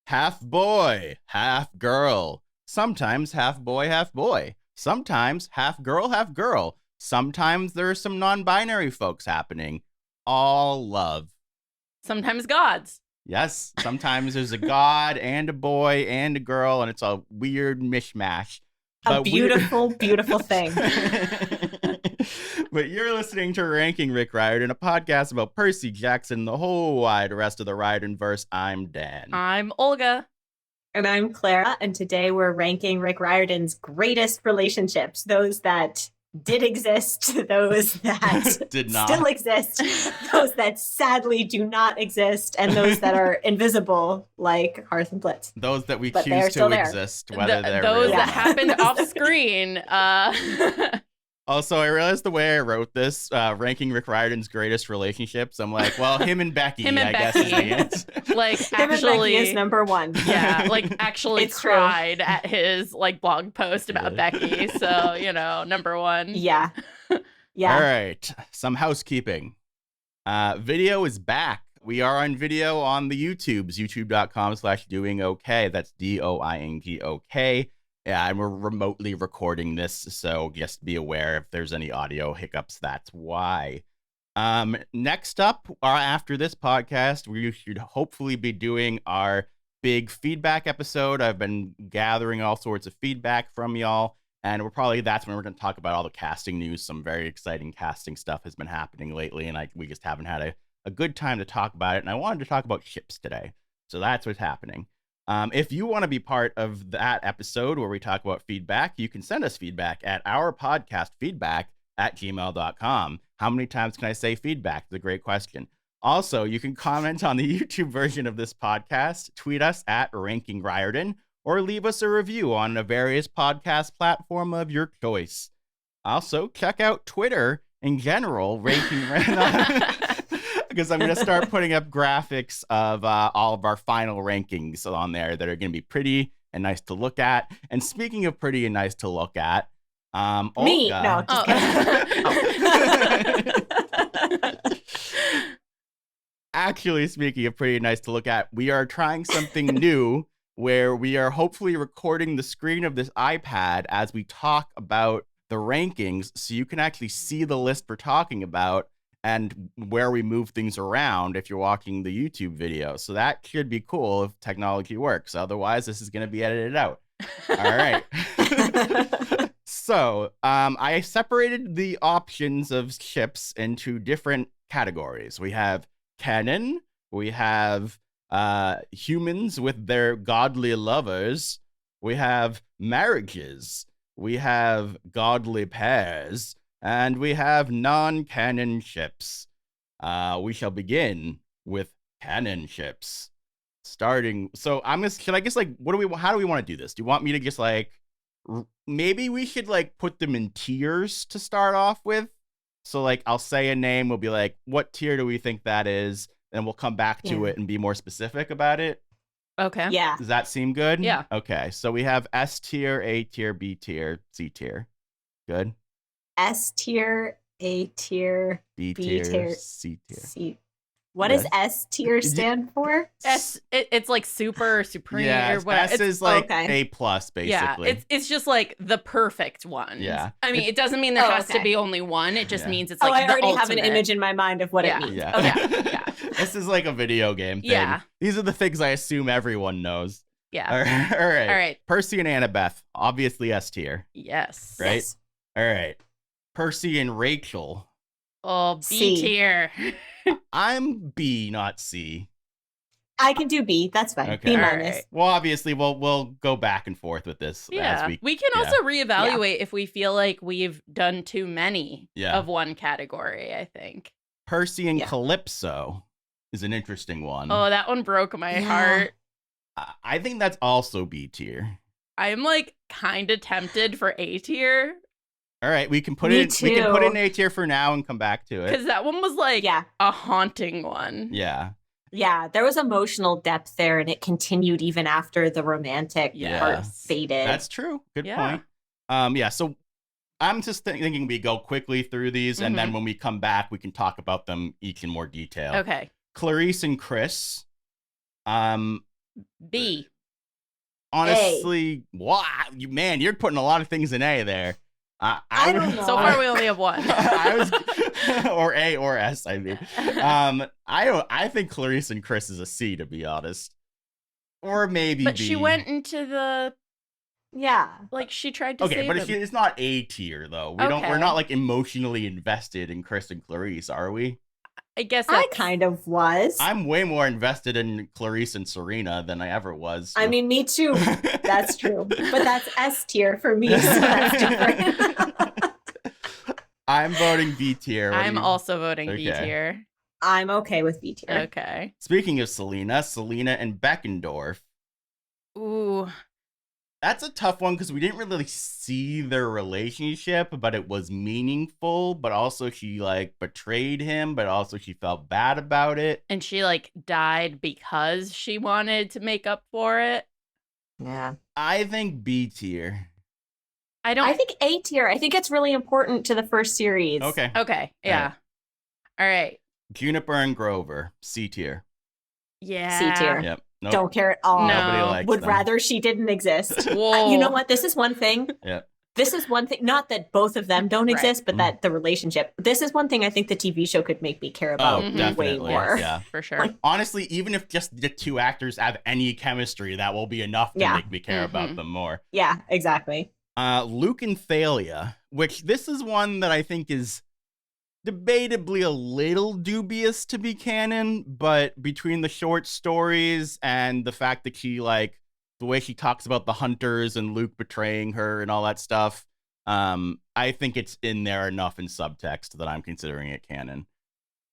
half boy, half girl. Sometimes half boy, half boy. Sometimes half girl, half girl. Sometimes there's some non-binary folks happening. All love. Sometimes gods. Yes, sometimes there's a god and a boy and a girl, and it's a weird mishmash. A beautiful, beautiful thing. But you're listening to Ranking Rick Riordan, a podcast about Percy Jackson, the whole wide rest of the Riordanverse. I'm Dan. I'm Olga. And I'm Clara, and today we're ranking Rick Riordan's greatest relationships, those that did exist, those that Did not. still exist, those that sadly do not exist, and those that are invisible, like Hearth and Blitz. Those that we But choose to there. exist, whether they're those real or that not. happened off screen. Also, I realized the way I wrote this, ranking Rick Riordan's greatest relationships, I'm like, well, him and Becky, Him and I guess is the answer. Like, Him and actually, Becky is number one. yeah, like actually It's true. cried at his like blog post about Becky. So, you know, number one. Yeah. Yeah. All right, some housekeeping. Video is back. We are on video on the YouTubes, youtube.com/doingok. That's DOINGOK. Yeah, and we're remotely recording this, so just be aware if there's any audio hiccups, that's why. Next up, after this podcast, we should hopefully be doing our big feedback episode. I've been gathering all sorts of feedback from y'all, and that's when we're going to talk about all the casting news. Some very exciting casting stuff has been happening lately, and we just haven't had a good time to talk about it, and I wanted to talk about ships today, so that's what's happening. If you want to be part of that episode where we talk about feedback, you can send us feedback at our podcast feedback@gmail.com. How many times can I say feedback? It's a great question. Also, you can comment on the YouTube version of this podcast, tweet us at Ranking Riordan, or leave us a review on a various podcast platform of your choice. Also, check out Twitter in general, Ranking Riordan. Because I'm going to start putting up graphics of all of our final rankings on there that are going to be pretty and nice to look at. And speaking of pretty and nice to look at, Me? Olga. No, just Actually, speaking of pretty and nice to look at, we are trying something new where we are hopefully recording the screen of this iPad as we talk about the rankings so you can actually see the list we're talking about and where we move things around if you're watching the YouTube video. So that should be cool if technology works. Otherwise, this is going to be edited out. All right. So I separated the options of ships into different categories. We have canon. We have humans with their godly lovers. We have marriages. We have godly pairs. And we have non-canon ships. We shall begin with canon ships. Starting, so how do we want to do this? Do you want me to just maybe we should put them in tiers to start off with? So I'll say a name, we'll be like, what tier do we think that is? And we'll come back to it and be more specific about it. Okay. Yeah. Does that seem good? Yeah. Okay, so we have S tier, A tier, B tier, C tier. Good? S tier, A tier, B B tier, tier, C tier. C. What does S tier stand for? It's like super, supreme, Yeah, or whatever. S is A plus, basically. Yeah, it's just like the perfect one. Yeah. I mean, it doesn't mean there has to be only one. It just means it's like I the already have ultimate. an image in my mind of what it means. Yeah. Okay. Yeah. This is like a video game thing. Yeah. These are the things I assume everyone knows. Yeah. All right. All right. Percy and Annabeth, obviously S tier, Yes. right? Yes. All right. Percy and Rachel. Oh, C. B tier. I'm B, not C. I can do B. That's fine. Okay. B All minus. right. Well, obviously, we'll go back and forth with this. Yeah. As We can also reevaluate if we feel like we've done too many of one category, I think. Percy and Calypso is an interesting one. Oh, that one broke my heart. I think that's also B tier. I'm kind of tempted for A tier. All right, we can put Me it. We can put it in too. A tier for now and come back to it. Because that one was a haunting one. Yeah. Yeah, there was emotional depth there, and it continued even after the romantic part Yes. faded. That's true. Good Yeah. point. Yeah, so I'm just thinking we go quickly through these, and then when we come back, we can talk about them each in more detail. Okay. Clarice and Chris. B. Honestly, wow, you're putting a lot of things in A there. I don't know. So far, we only have one. Or A or S, I mean. I think Clarice and Chris is a C, to be honest. Or maybe but B. She went into the... Yeah. Like, she tried to save but him. it's not A tier, though. We're not, like, emotionally invested in Chris and Clarice, are we? I guess I kind of was. I'm way more invested in Clarice and Serena than I ever was. I mean, me too. That's true. But that's S tier for me, so that's different. I'm voting B tier. I'm also voting B tier. I'm okay with B tier. Okay. Speaking of Selena and Beckendorf. Ooh. That's a tough one because we didn't really see their relationship, but it was meaningful. But also she like betrayed him, but also she felt bad about it. And she like died because she wanted to make up for it. Yeah. I think B tier. I think A tier. I think it's really important to the first series. Okay. Yeah. All right. Juniper and Grover, C tier. Yeah. C tier. Yep. Nope. Don't care at all. Nobody likes Would them. rather she didn't exist. Whoa. You know what? This is one thing. Yeah. This is one thing. Not that both of them don't exist, but that the relationship. This is one thing I think the TV show could make me care about way more. Yeah, for sure. Honestly, even if just the two actors have any chemistry, that will be enough to make me care about them more. Yeah, exactly. Luke and Thalia, which this is one that I think is debatably a little dubious to be canon, but between the short stories and the fact that she like the way she talks about the hunters and Luke betraying her and all that stuff, I think it's in there enough in subtext that I'm considering it canon.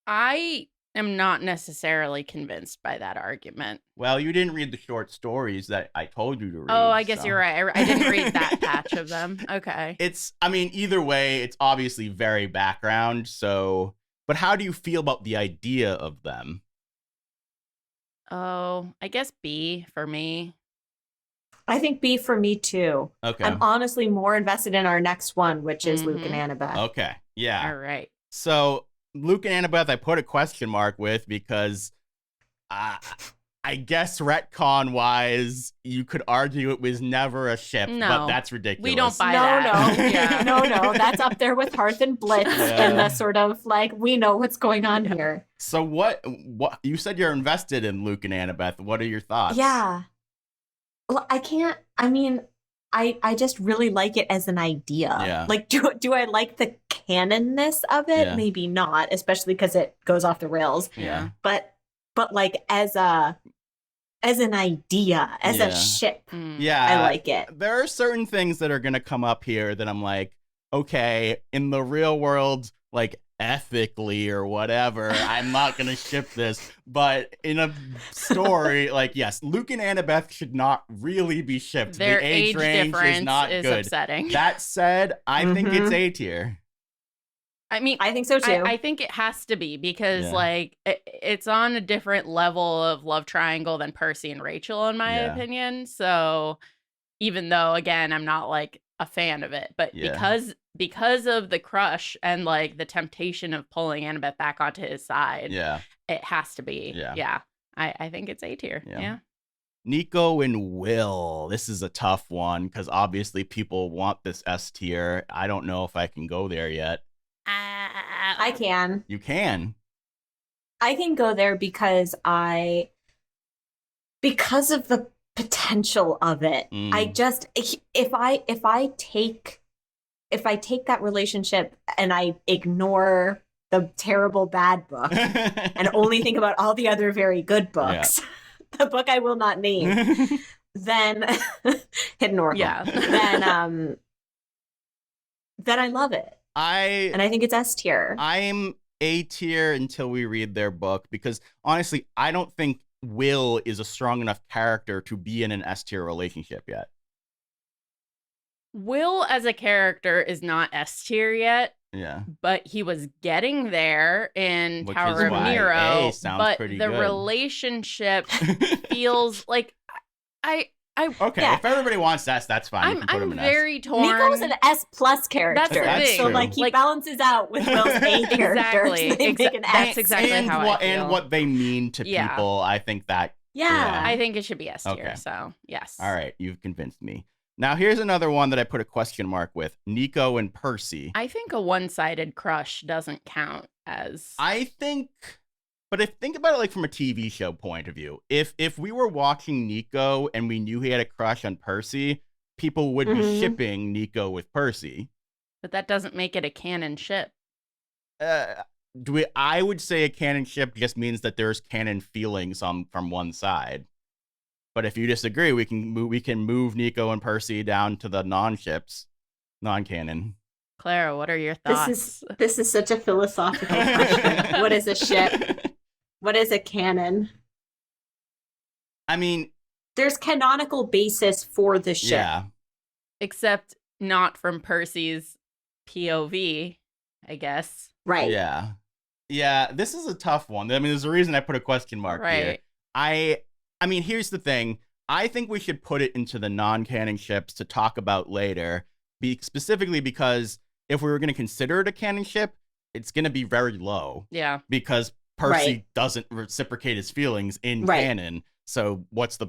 I am not necessarily convinced by that argument. Well, you didn't read the short stories that I told you to read. Oh, I guess you're right. I didn't read that patch of them. Okay. Either way, it's obviously very background, so... But how do you feel about the idea of them? Oh, I guess B for me. I think B for me, too. Okay. I'm honestly more invested in our next one, which is Luke and Annabeth. Okay, yeah. All right. So, Luke and Annabeth, I put a question mark with because I guess retcon-wise, you could argue it was never a ship, but that's ridiculous. We don't buy that. Yeah. No. That's up there with Hearth and Blitz and the sort of, like, we know what's going on here. So what you said you're invested in Luke and Annabeth. What are your thoughts? Yeah. Well, I just really like it as an idea. Yeah. Like, do I like the canonness of it? Yeah. Maybe not, especially because it goes off the rails. Yeah. But like as an idea, as a ship, I like it. There are certain things that are going to come up here that I'm like, okay, in the real world, like ethically or whatever, I'm not going to ship this. But in a story, like, yes, Luke and Annabeth should not really be shipped. Their the age range is not good. Upsetting. That said, I think it's A tier. I mean, I think so too. I think it has to be because like it's on a different level of love triangle than Percy and Rachel, in my opinion. So even though, again, I'm not like a fan of it, but because of the crush and like the temptation of pulling Annabeth back onto his side, it has to be. Yeah. I think it's A tier. Yeah. Nico and Will. This is a tough one because obviously people want this S tier. I don't know if I can go there yet. I can. You can. I can go there because of the potential of it. I just if I take that relationship and I ignore the terrible bad book and only think about all the other very good books, the book I will not name, then Hidden Oracle. Then I love it. And I think it's S tier. I'm A tier until we read their book because honestly, I don't think Will is a strong enough character to be in an S tier relationship yet. Will as a character is not S tier yet. Yeah. But he was getting there in Tower of Nero. But the relationship feels like if everybody wants S, that's fine. I'm very torn. Nico's an S plus character. That's the thing. So like he balances out with Will's A character. Exactly. They make an S. That's exactly how I feel. And what they mean to people, I think that Yeah. I think it should be S tier. Okay. So, yes. All right. You've convinced me. Now, here's another one that I put a question mark with. Nico and Percy. I think a one-sided crush doesn't count as... I think... But think about it like from a TV show point of view. If we were watching Nico and we knew he had a crush on Percy, people would be shipping Nico with Percy. But that doesn't make it a canon ship. I would say a canon ship just means that there's canon feelings from one side. But if you disagree, we can move Nico and Percy down to the non-ships, non-canon. Clara, what are your thoughts? This is such a philosophical question. What is a ship? What is a canon? I mean, there's canonical basis for the ship. Yeah. Except not from Percy's POV, I guess. Right. Yeah. Yeah, this is a tough one. I mean, there's a reason I put a question mark here. I mean, here's the thing. I think we should put it into the non-canon ships to talk about later, specifically because if we were going to consider it a canon ship, it's going to be very low. Yeah. Because Percy doesn't reciprocate his feelings in canon. So what's the,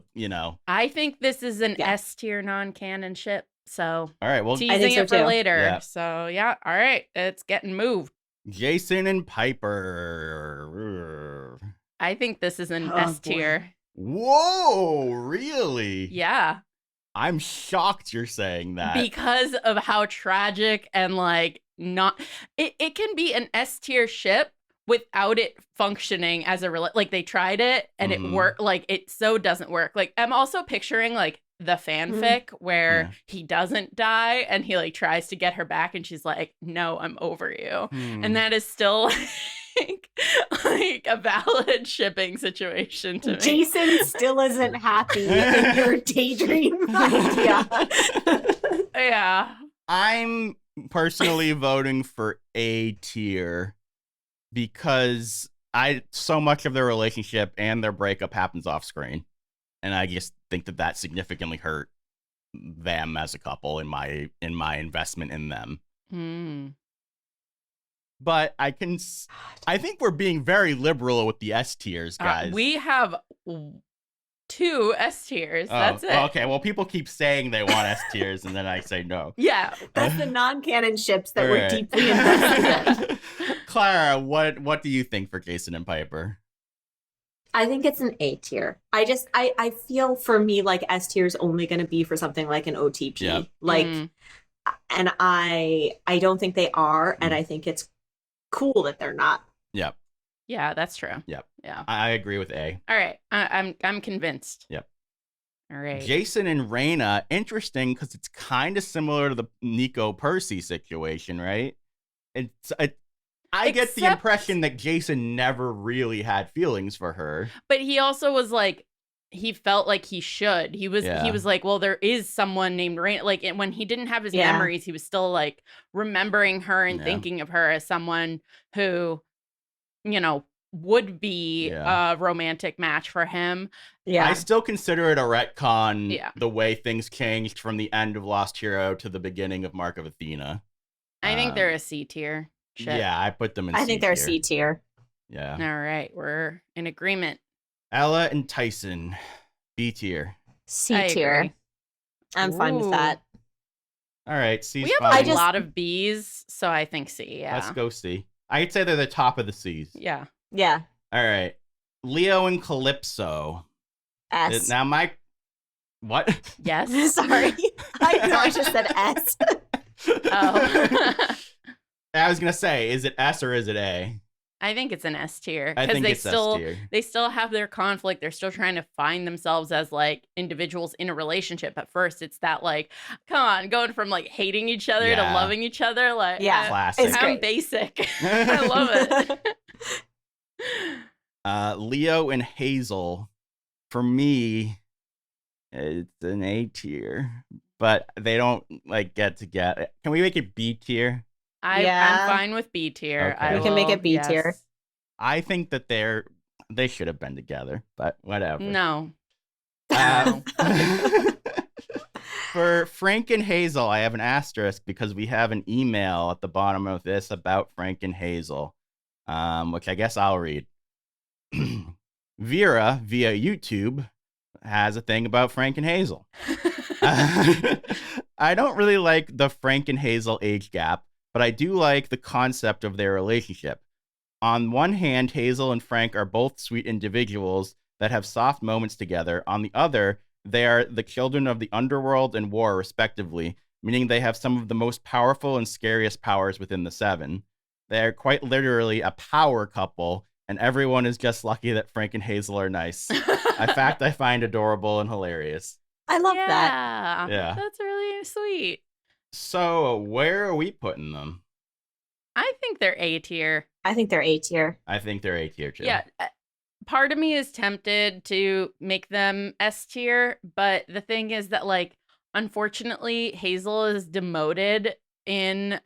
I think this is an S tier non-canon ship. So all right, well, teasing it for later. Yeah. So yeah, all right, it's getting moved. Jason and Piper. I think this is an S tier. Whoa, really? Yeah. I'm shocked you're saying that. Because of how tragic and not it can be an S tier ship without it functioning as like they tried it and it worked, it so doesn't work. I'm also picturing the fanfic where he doesn't die and he tries to get her back and she's like, no, I'm over you. And that is still a valid shipping situation to me. Jason still isn't happy in your daydream idea. Yeah. I'm personally voting for A tier because so much of their relationship and their breakup happens off screen. And I just think that significantly hurt them as a couple in my investment in them. But I think we're being very liberal with the S tiers, guys. We have 2 S tiers. That's it. Okay, well, people keep saying they want S tiers, and then I say no. Yeah. That's the non-canon ships that we're deeply invested in. Clara, what do you think for Jason and Piper? I think it's an A tier. I feel for me S tier is only going to be for something like an OTP. Yep. And I don't think they are, and I think it's cool that they're not. Yep. Yeah, that's true. Yep. Yeah. I agree with A. All right. I'm convinced. Yep. All right. Jason and Reyna, interesting because it's kind of similar to the Nico Percy situation, right? I get the impression that Jason never really had feelings for her. But he also was he felt like he should. He was like, well, there is someone named Reyna. And when he didn't have his memories, he was still remembering her and thinking of her as someone who, would be a romantic match for him. Yeah. I still consider it a retcon the way things changed from the end of Lost Hero to the beginning of Mark of Athena. I think they're a C tier. Ship. Yeah, I put them in C tier. I think they're C tier. Yeah. All right, we're in agreement. Ella and Tyson, B tier. C tier. I'm fine with that. All right, C's we have a lot of B's, so I think C, yeah. Let's go C. I'd say they're the top of the C's. Yeah. Yeah. All right. Leo and Calypso. S. Now what? Yes. Sorry. I just said S. Oh. I was going to say, is it S or is it A? I think it's an S tier. I think it's S tier. They still have their conflict. They're still trying to find themselves as individuals in a relationship. At first, it's that come on, going from hating each other to loving each other. Classic. It's great. Basic. I love it. Leo and Hazel, for me, it's an A tier, but they don't get together. Can we make it B tier? I'm fine with B tier. Okay. We can make it B tier. I think that they should have been together, but whatever. No. For Frank and Hazel, I have an asterisk because we have an email at the bottom of this about Frank and Hazel, which I guess I'll read. Vera, via YouTube, has a thing about Frank and Hazel. I don't really like the Frank and Hazel age gap, but I do like the concept of their relationship. On one hand, Hazel and Frank are both sweet individuals that have soft moments together. On the other, they are the children of the underworld and war, respectively, meaning they have some of the most powerful and scariest powers within the seven. They are quite literally a power couple, and everyone is just lucky that Frank and Hazel are nice. A fact I find adorable and hilarious. I love that. Yeah. That's really sweet. So, where are we putting them? I think they're A tier. I think they're A tier. I think they're A tier too. Yeah. Part of me is tempted to make them S tier, but the thing is that, like, unfortunately, Hazel is demoted in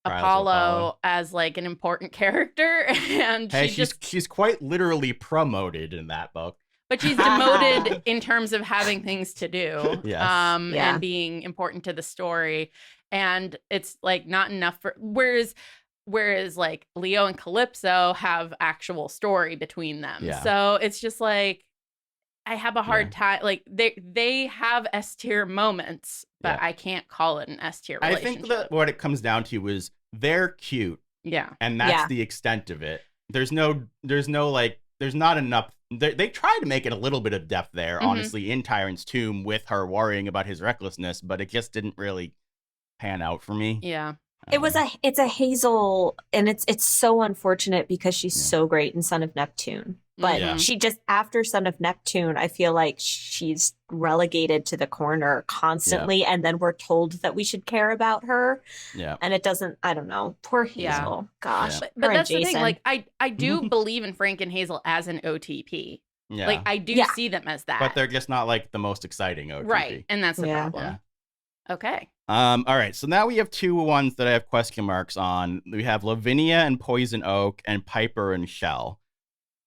Apollo as like an important character, and hey, she's quite literally promoted in that book. But she's demoted in terms of having things to do, yes. And being important to the story, and it's like not enough for. Whereas like Leo and Calypso have actual story between them, so it's just like I have a hard time. Like they have S tier moments, but I can't call it an S tier relationship. I think that what it comes down to is they're cute. Yeah. And that's the extent of it. There's not enough. They try to make it a little bit of depth there, honestly, in Tyrant's Tomb with her worrying about his recklessness, but it just didn't really pan out for me. Yeah. It's a Hazel, and it's so unfortunate because she's so great in Son of Neptune. But she just, after Son of Neptune, I feel like she's relegated to the corner constantly. And then we're told that we should care about her. Yeah. And it doesn't, I don't know. Poor Hazel. Gosh. But that's the thing. Like, I do believe in Frank and Hazel as an OTP. Yeah. Like, I do see them as that. But they're just not like the most exciting OTP. Right. And that's the problem. Yeah. Okay. All right. So now we have two ones that I have question marks on. We have Lavinia and Poison Oak and Piper and Shell.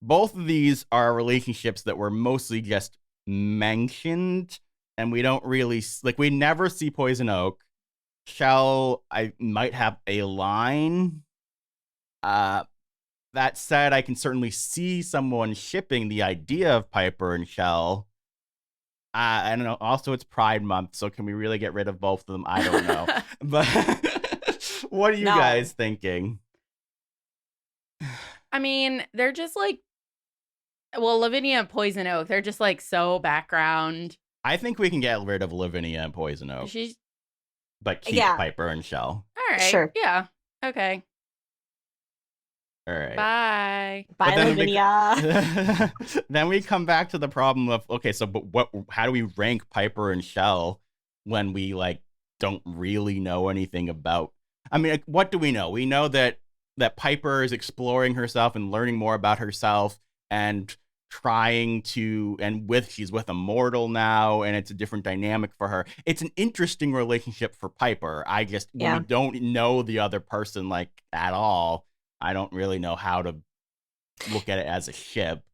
Both of these are relationships that were mostly just mentioned, and we don't really, like, we never see Poison Oak. Shell, I might have a line. That said, I can certainly see someone shipping the idea of Piper and Shell. I don't know. Also, it's Pride Month, so can we really get rid of both of them? I don't know. But what are you guys thinking? I mean, they're just like, well, Lavinia and Poison Oak, they're just like so background. I think we can get rid of Lavinia and Poison Oak. But keep Piper and Shell. All right. Sure. Yeah. Okay. All right. Bye. Bye, Lavinia. Then we come back to the problem of, okay, so but how do we rank Piper and Shell when we like don't really know anything about? I mean, like, what do we know? We know that Piper is exploring herself and learning more about herself and trying to, she's with a mortal now, and it's a different dynamic for her. It's an interesting relationship for Piper. When we don't know the other person like at all, I don't really know how to look at it as a ship.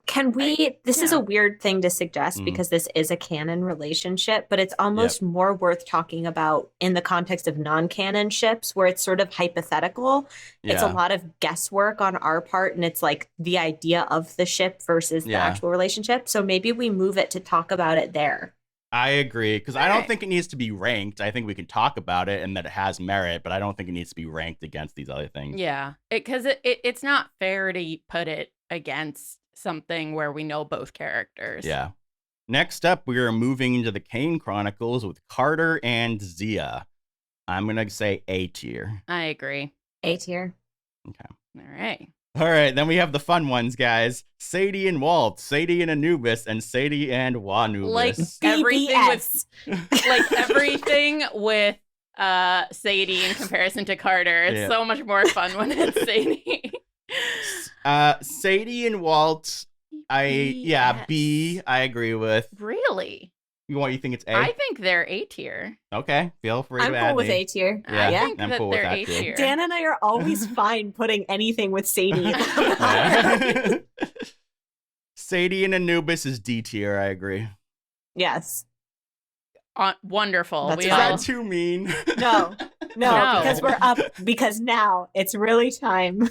Can we, this is a weird thing to suggest because this is a canon relationship, but it's almost more worth talking about in the context of non-canon ships where it's sort of hypothetical. Yeah. It's a lot of guesswork on our part, and it's like the idea of the ship versus the actual relationship. So maybe we move it to talk about it there. I agree, because I don't think it needs to be ranked. I think we can talk about it and that it has merit, but I don't think it needs to be ranked against these other things. Yeah, because it's not fair to put it against something where we know both characters. Yeah. Next up, we are moving into the Kane Chronicles with Carter and Zia. I'm going to say A tier. I agree. A tier. Okay. All right, then we have the fun ones, guys. Sadie and Walt, Sadie and Anubis, and Sadie and Wanubis. Like everything with Sadie in comparison to Carter. It's so much more fun when it's Sadie. Sadie and Walt, B, I agree with. Really? You think it's A? I think they're A tier. Okay, feel free to add. I'm cool with A tier. Yeah, I think I'm cool with that too. Dan and I are always fine putting anything with Sadie. Sadie and Anubis is D tier, I agree. Yes. Wonderful. That's Is that too mean? No, because we're up. Because now it's really time.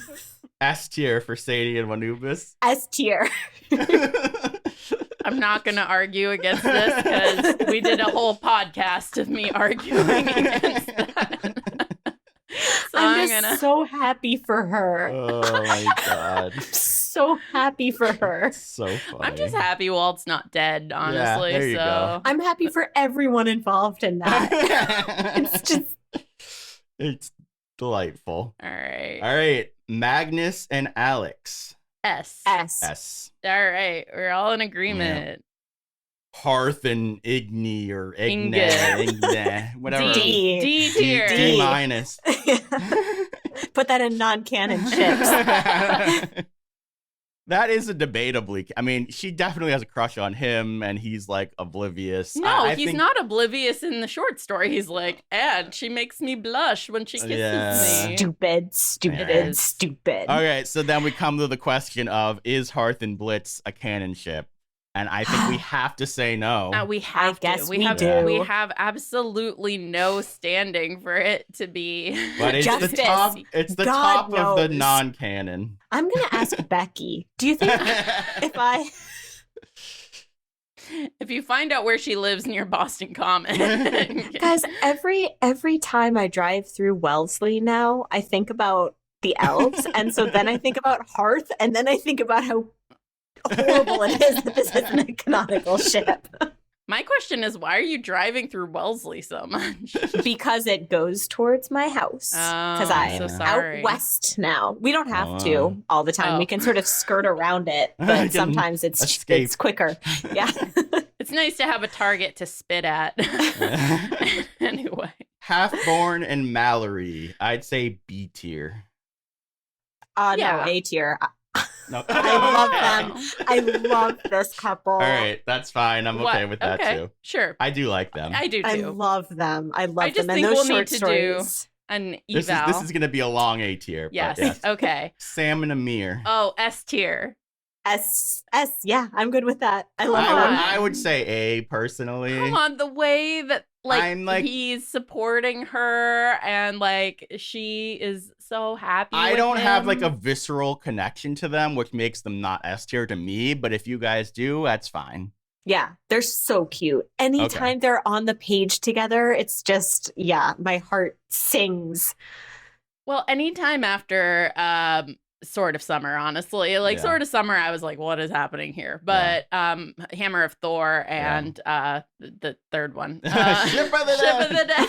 S tier for Sadie and Anubis. S tier. I'm not going to argue against this because we did a whole podcast of me arguing against that. So I'm so happy for her. Oh my god. I'm so happy for her. So funny. I'm just happy Walt's not dead, honestly. Yeah, there you go. I'm happy for everyone involved in that. It's delightful. All right. All right. Magnus and Alex. S. All right. We're all in agreement. Hearth and Igni or Igne, whatever. D tier. D minus. Put that in non-canon ships. That is a debatably. I mean, she definitely has a crush on him, and he's like oblivious. No, he's not oblivious in the short story. He's like, and she makes me blush when she kisses me. Stupid. Okay, so then we come to the question of, is Hearth and Blitz a canon ship? And I think we have to say no. We have to. We have absolutely no standing for it to be. But it's Justice. the top. It's the God top of the knows. non-canon. I'm gonna ask Becky. Do you think if you find out where she lives near Boston Common? Guys, every time I drive through Wellesley now, I think about the elves, and so then I think about Hearth, and then I think about how horrible it is that this isn't a canonical ship. My question is, why are you driving through Wellesley so much? Because it goes towards my house. Because I'm out west now. We don't have to all the time. We can sort of skirt around it, but sometimes it's quicker. Yeah. It's nice to have a target to spit at. Anyway. Halfborn and Mallory. I'd say B tier. No, A tier. No. I love them. I love this couple. All right, that's fine. I'm okay with that too. Sure. I do like them. I do too. I love them. I just them. think And those we'll need short to stories. do an eval. This is going to be a long A tier. Yes. Okay. Sam and Amir. Oh, S tier. S. Yeah, I'm good with that. I love them. I would say A personally. Come on, the way that he's supporting her and she is so happy. I with don't him. have a visceral connection to them, which makes them not S tier to me. But if you guys do, that's fine. Yeah, they're so cute. Anytime they're on the page together, it's just my heart sings. Well, anytime after Sword of Summer, honestly. Sword of Summer, I was like, what is happening here? But Hammer of Thor and the third one. Ship of the Dead.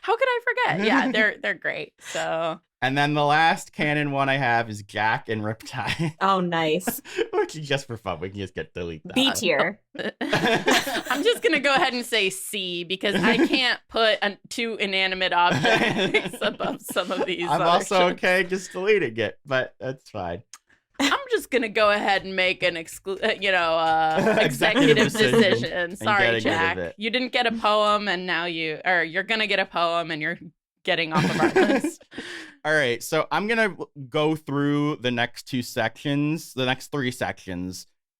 How could I forget? Yeah, they're great. So. And then the last canon one I have is Jack and Riptide. Oh, nice. Which is just for fun. We can just delete that. B tier. I'm just going to go ahead and say C because I can't put two inanimate objects above some of these. I'm also okay just deleting it, but that's fine. I'm just going to go ahead and make an executive decision. Sorry, Jack. You didn't get a poem and now you're going to get a poem and you're getting off of our list. All right, so I'm going to go through the next three sections,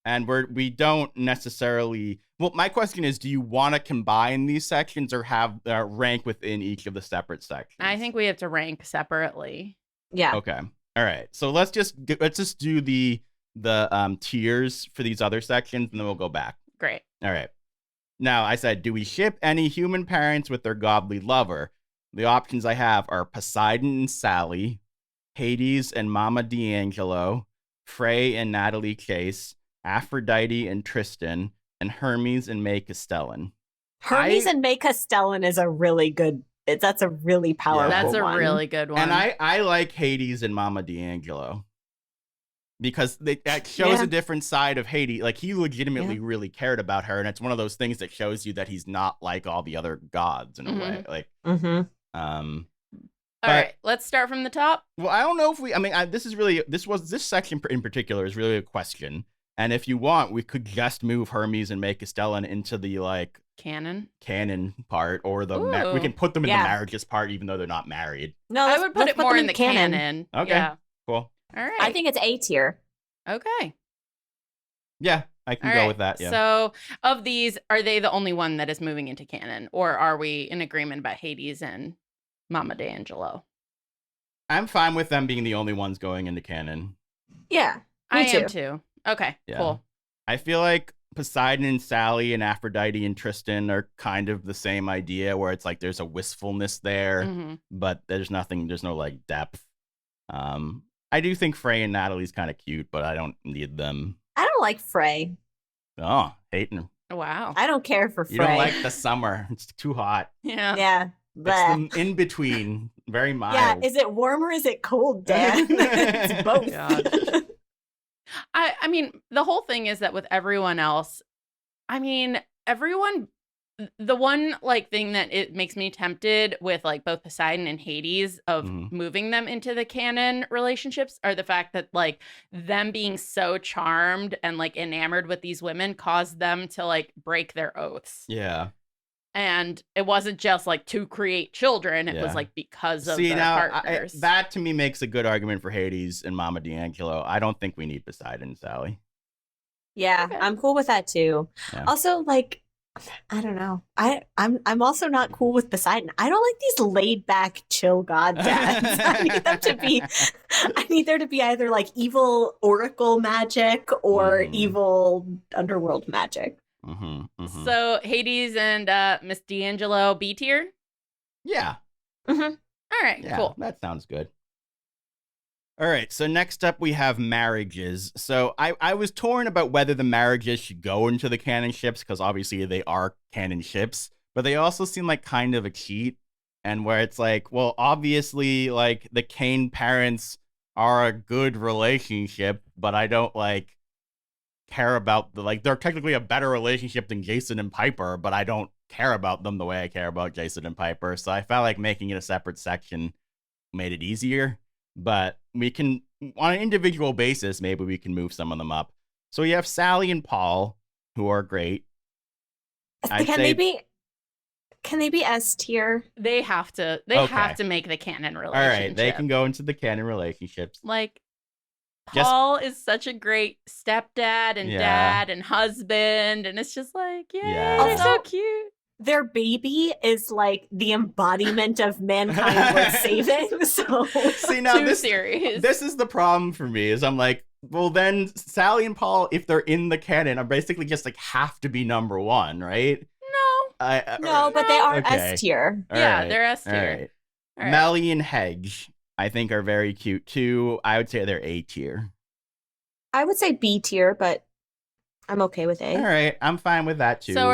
and we don't necessarily... Well, my question is, do you want to combine these sections or have rank within each of the separate sections? I think we have to rank separately. Yeah. Okay. All right. So let's just do the tiers for these other sections, and then we'll go back. Great. All right. Now, I said, do we ship any human parents with their godly lover? The options I have are Poseidon and Sally, Hades and Mama D'Angelo, Frey and Natalie Chase, Aphrodite and Tristan, and Hermes and May Castellan. Hermes and May Castellan is a really good... That's a really powerful one. That's a really good one. And I like Hades and Mama D'Angelo. Because that shows a different side of Hades. He legitimately really cared about her. And it's one of those things that shows you that he's not like all the other gods in a way. All right, let's start from the top. Well, I don't know if this section in particular is really a question. And if you want, we could just move Hermes and May Castellan into the canon part, or we can put them in the marriages part, even though they're not married. No, I would put it more in the canon. Okay, yeah. Cool. All right. I think it's A tier. Okay. Yeah, I can go with that. Yeah. So, of these, are they the only one that is moving into canon, or are we in agreement about Hades and Mama D'Angelo? I'm fine with them being the only ones going into canon. Yeah, I am too. Okay, cool. I feel like Poseidon and Sally and Aphrodite and Tristan are kind of the same idea, where it's like there's a wistfulness there, but there's no like depth. I do think Frey and Natalie's kind of cute, but I don't need them. I don't like Frey. Oh, hating. Wow. I don't care for Frey. You don't like the summer. It's too hot. Yeah. Yeah. It's the in between. Very mild. Yeah. Is it warm or is it cold, Dan? It's both. God. I mean, the whole thing is that with everyone else, I mean, the one like thing that it makes me tempted with like both Poseidon and Hades of moving them into the canon relationships are the fact that like them being so charmed and like enamored with these women caused them to like break their oaths. Yeah. And it wasn't just like to create children. It was like because of their partners. That to me makes a good argument for Hades and Mama D'Angelo. I don't think we need Poseidon and Sally. Yeah, okay. I'm cool with that too. Yeah. Also, like, I don't know. I'm also not cool with Poseidon. I don't like these laid back, chill god dads. I need there to be either like evil oracle magic or evil underworld magic. So Hades and Miss D'Angelo B tier? Yeah. All right, cool. That sounds good. All right, so next up we have marriages. So I was torn about whether the marriages should go into the canon ships, because obviously they are canon ships, but they also seem like kind of a cheat, and where it's like, well, obviously like the Kane parents are a good relationship, but I don't like care about they're technically a better relationship than Jason and Piper, but I don't care about them the way I care about Jason and Piper. So I felt like making it a separate section made it easier, but we can, on an individual basis, maybe we can move some of them up. So we have Sally and Paul, who are great. Can they be S tier? They have to make the canon relationship. All right, they can go into the canon relationships. Like, Paul is such a great stepdad and dad and husband, and it's just like, they're so cute. Their baby is like the embodiment of mankind worth saving. So see, now this is the problem for me. Is I'm like, well, then Sally and Paul, if they're in the canon, are basically just like have to be number one, right? No, but they are S tier. They're S tier. All right. Melly and Hedge, I think, are very cute too. I would say they're A tier. I would say B tier, but I'm okay with A. All right, I'm fine with that too. So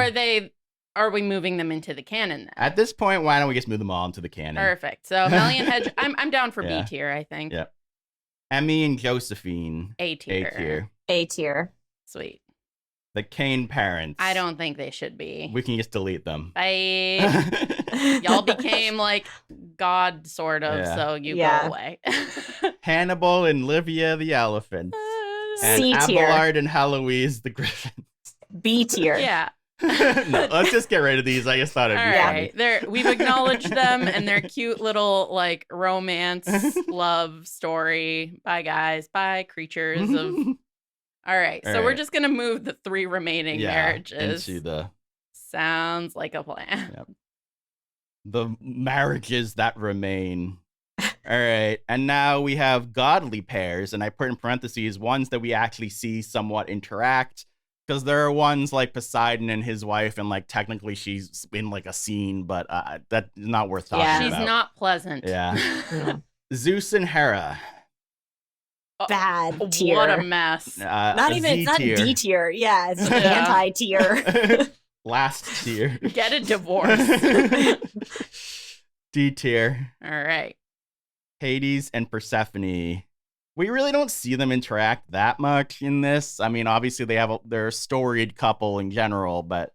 are we moving them into the canon then? At this point, why don't we just move them all into the canon? Perfect. So Melly and Hedge, I'm down for B tier, I think. Yep. Emmy and Josephine. A tier. A tier. Sweet. The Kane parents. I don't think they should be. We can just delete them. Bye. Y'all became like God, sort of, so you go away. Hannibal and Livia the elephant. And C tier. Abelard and Heloise the griffins. B tier. Yeah. No, let's just get rid of these. I just thought it'd be funny. We've acknowledged them and their cute little like romance love story. Bye guys. Bye creatures of. All right, so we're just gonna move the 3 remaining marriages into the. Sounds like a plan. Yep. The marriages that remain. All right, and now we have godly pairs, and I put in parentheses ones that we actually see somewhat interact. Because there are ones like Poseidon and his wife, and like technically she's in like a scene, but that's not worth talking about. She's not pleasant. Yeah. Zeus and Hera. Bad tier. What a mess. It's not D tier. Yeah, it's anti tier. Last tier. Get a divorce. D tier. All right. Hades and Persephone. We really don't see them interact that much in this. I mean, obviously they're a storied couple in general, but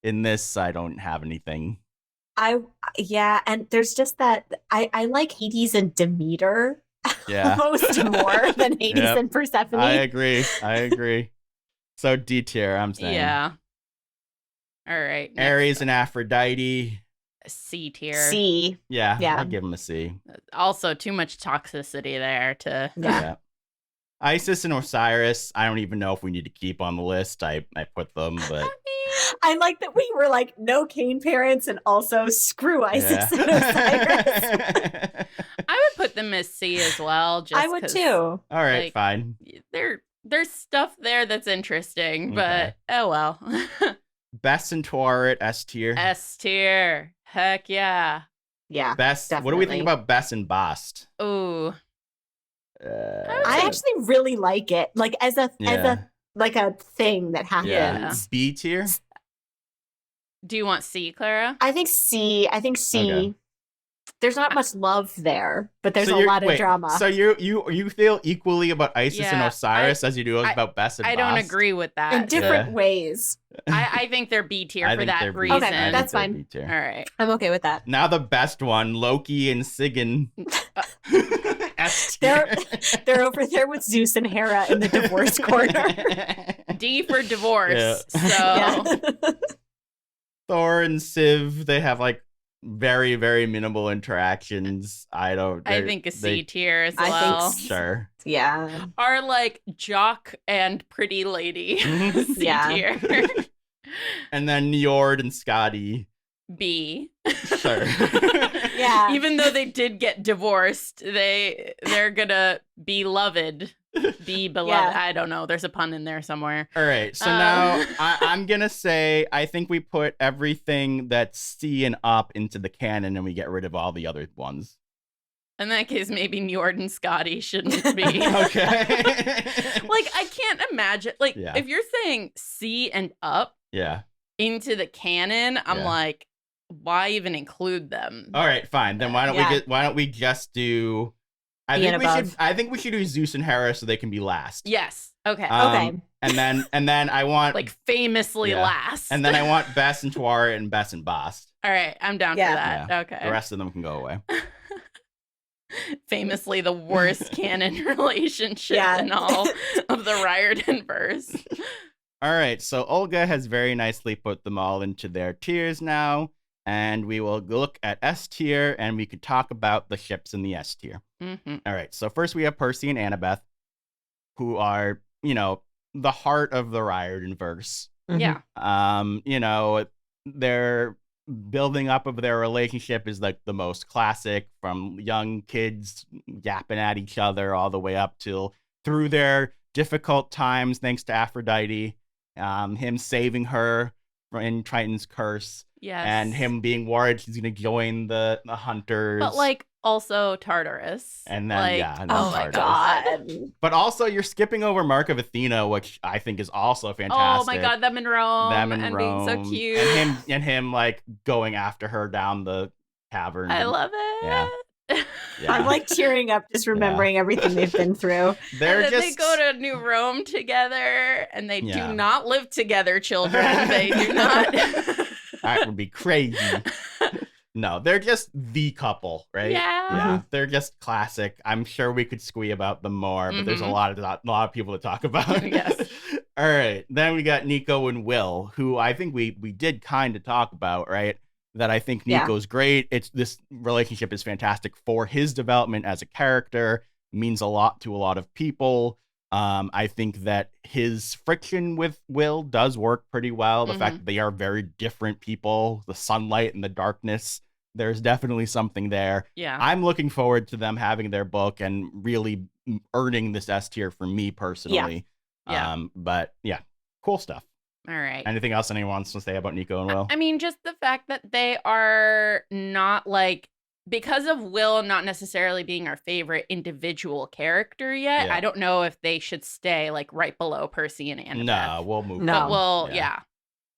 in this I don't have anything. And there's just that I like Hades and Demeter most more than Hades and Persephone. I agree. So D tier, I'm saying. Yeah. All right. Aries and Aphrodite. C tier. C. Yeah. I'll give them a C. Also, too much toxicity there to. Yeah. Isis and Osiris, I don't even know if we need to keep on the list. I put them, but I like that we were like, no Kane parents and also screw Isis and Osiris. I would put them as C as well. Just I would too. All right, fine. There's stuff there that's interesting, but oh well. Best Centaur at S tier. S tier. Heck yeah. Yeah. Best. Definitely. What do we think about Best and Bast? Ooh. I actually really like it. Like as a thing that happens. Yeah. B tier. Do you want C, Clara? I think C. Okay. There's not much love there, but there's a lot of drama. So you feel equally about Isis and Osiris as you do about Best and Bast? I don't agree with that. In different ways. I think they're B tier for that reason. Okay, that's fine. All right. I'm okay with that. Now the best one, Loki and Siegen. S tier. They're over there with Zeus and Hera in the divorce corner. D for divorce. Yeah. So Thor and Civ, they have like very, very minimal interactions. I think a C tier as well. Sure. Yeah. Are like Jock and Pretty Lady. C tier. And then Njord and Scotty. B. Sure. Yeah. Even though they did get divorced, they're gonna be loved. Be beloved. Yeah. I don't know. There's a pun in there somewhere. All right. So now I'm going to say I think we put everything that's C and up into the canon and we get rid of all the other ones. In that case, maybe Njord and Scotty shouldn't be. Okay. Like, I can't imagine. Like, if you're saying C and up into the canon, I'm like, why even include them? All right, fine. Then why don't we just do... I think we should do Zeus and Hera so they can be last. Yes. Okay. Okay. And then I want like famously last. And then I want Best and Tuara and Best and Bast. All right, I'm down for that. Yeah. Okay. The rest of them can go away. Famously the worst canon relationship in all of the Riordanverse. All right, so Olga has very nicely put them all into their tiers now. And we will look at S tier, and we could talk about the ships in the S tier. Mm-hmm. All right, so first we have Percy and Annabeth, who are, the heart of the Riordanverse. Yeah. Their building up of their relationship is like the most classic, from young kids yapping at each other all the way up through their difficult times, thanks to Aphrodite, him saving her in Triton's curse. Yes. And him being worried he's going to join the hunters. But, like, also Tartarus. And then, oh my God. But also, you're skipping over Mark of Athena, which I think is also fantastic. Oh my God, them in Rome. And being so cute. And him, like, going after her down the cavern. I love it. Yeah. I'm like tearing up just remembering everything they've been through. They go to New Rome together, and they do not live together, children. They do not... That would be crazy. No, they're just the couple, right? Yeah. They're just classic. I'm sure we could squee about them more, but there's a lot of people to talk about. Yes. All right. Then we got Nico and Will, who I think we did kind of talk about, right? That I think Nico's great. This relationship is fantastic for his development as a character. Means a lot to a lot of people. I think that his friction with Will does work pretty well. The fact that they are very different people, the sunlight and the darkness, there's definitely something there. Yeah. I'm looking forward to them having their book and really earning this S tier for me personally. Yeah. But yeah, cool stuff. All right. Anything else anyone wants to say about Nico and Will? I mean, just the fact that they are not like, because of Will not necessarily being our favorite individual character yet, I don't know if they should stay like right below Percy and Annabeth. No, we'll move. No,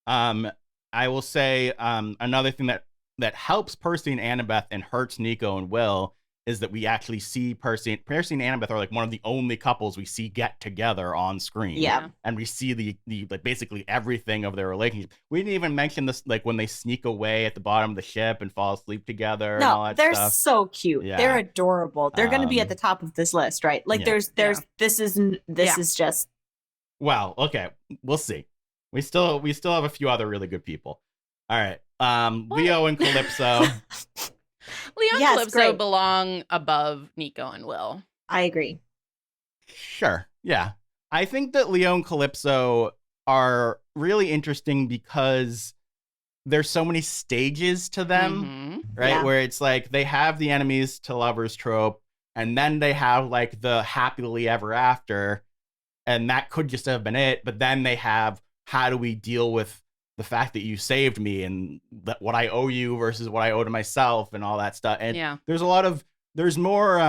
but I will say another thing that helps Percy and Annabeth and hurts Nico and Will is that we actually see Percy and Annabeth are like one of the only couples we see get together on screen. Yeah. And we see the like basically everything of their relationship. We didn't even mention this, like when they sneak away at the bottom of the ship and fall asleep together and all that they're stuff. so cute. Yeah. They're adorable. They're going to be at the top of this list, right? Like this is just. Well, okay. We'll see. We still have a few other really good people. All right. Leo and Calypso. Leo and Calypso belong above Nico and Will. I agree. Sure. Yeah. I think that Leo and Calypso are really interesting because there's so many stages to them, right? Yeah. Where it's like they have the enemies to lovers trope, and then they have like the happily ever after, and that could just have been it. But then they have, how do we deal with the fact that you saved me and what I owe you versus what I owe to myself and all that stuff. And there's more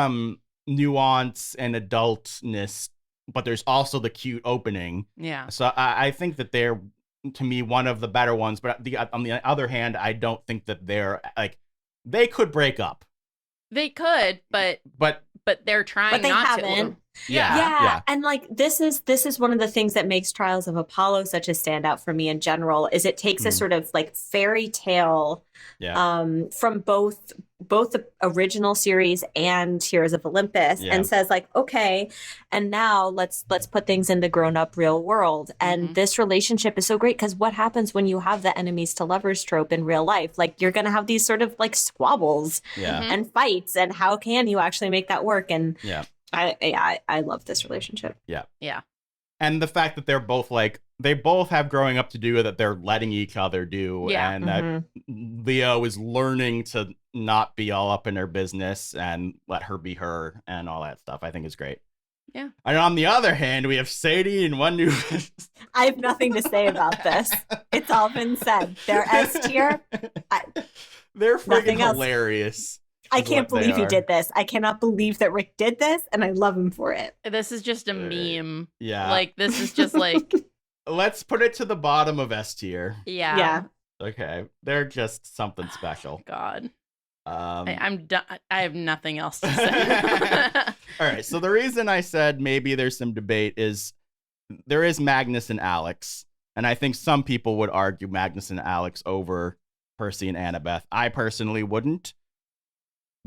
nuance and adultness, but there's also the cute opening. Yeah. So I think that they're, to me, one of the better ones. But on the other hand, I don't think that they're like, they could break up. They could, but they're trying but they not haven't. to. Yeah. And like this is one of the things that makes Trials of Apollo such a standout for me in general, is it takes a sort of like fairy tale from both the original series and Heroes of Olympus and says like, okay, and now let's put things in the grown-up real world. And this relationship is so great because what happens when you have the enemies to lovers trope in real life? Like you're gonna have these sort of like squabbles and fights, and how can you actually make that work? And I love this relationship. Yeah. And the fact that they're both like, they both have growing up to do that they're letting each other do. And that Leo is learning to not be all up in her business and let her be her and all that stuff. I think is great. Yeah. And on the other hand, we have Sadie and One New. I have nothing to say about this. It's all been said. They're S tier. They're freaking hilarious. I can't believe he did this. I cannot believe that Rick did this, and I love him for it. This is just a meme. Yeah. Like, this is just like... Let's put it to the bottom of S tier. Yeah. Okay. They're just something special. God. I'm done. I have nothing else to say. All right. So the reason I said maybe there's some debate is there is Magnus and Alex, and I think some people would argue Magnus and Alex over Percy and Annabeth. I personally wouldn't.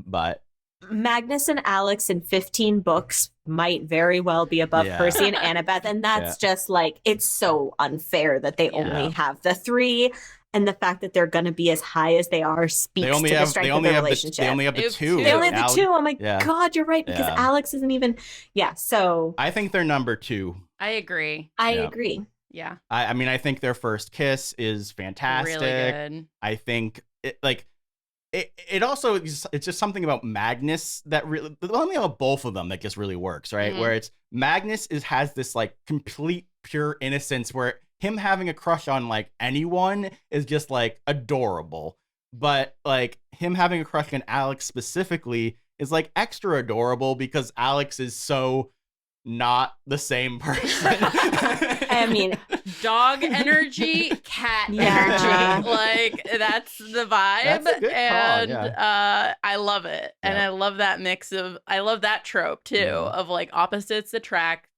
But Magnus and Alex in 15 books might very well be above Percy and Annabeth. And that's just like, it's so unfair that they only have the 3. And the fact that they're going to be as high as they are speaks to the strength of the relationship. They only have the 2. They only have the 2. Oh my God, you're right. Because Alex isn't even. Yeah. So I think they're number 2. I agree. I agree. Yeah. I mean, I think their first kiss is fantastic. Really good. I think it also, it's just something about Magnus that really, only about both of them that just really works, right? Where it's Magnus has this like complete pure innocence where him having a crush on like anyone is just like adorable. But like him having a crush on Alex specifically is like extra adorable because Alex is so not the same person. I mean, dog energy, cat energy. Like that's the vibe. That's a good and call, I love it. And I love that mix of, I love that trope too, of like opposites attract.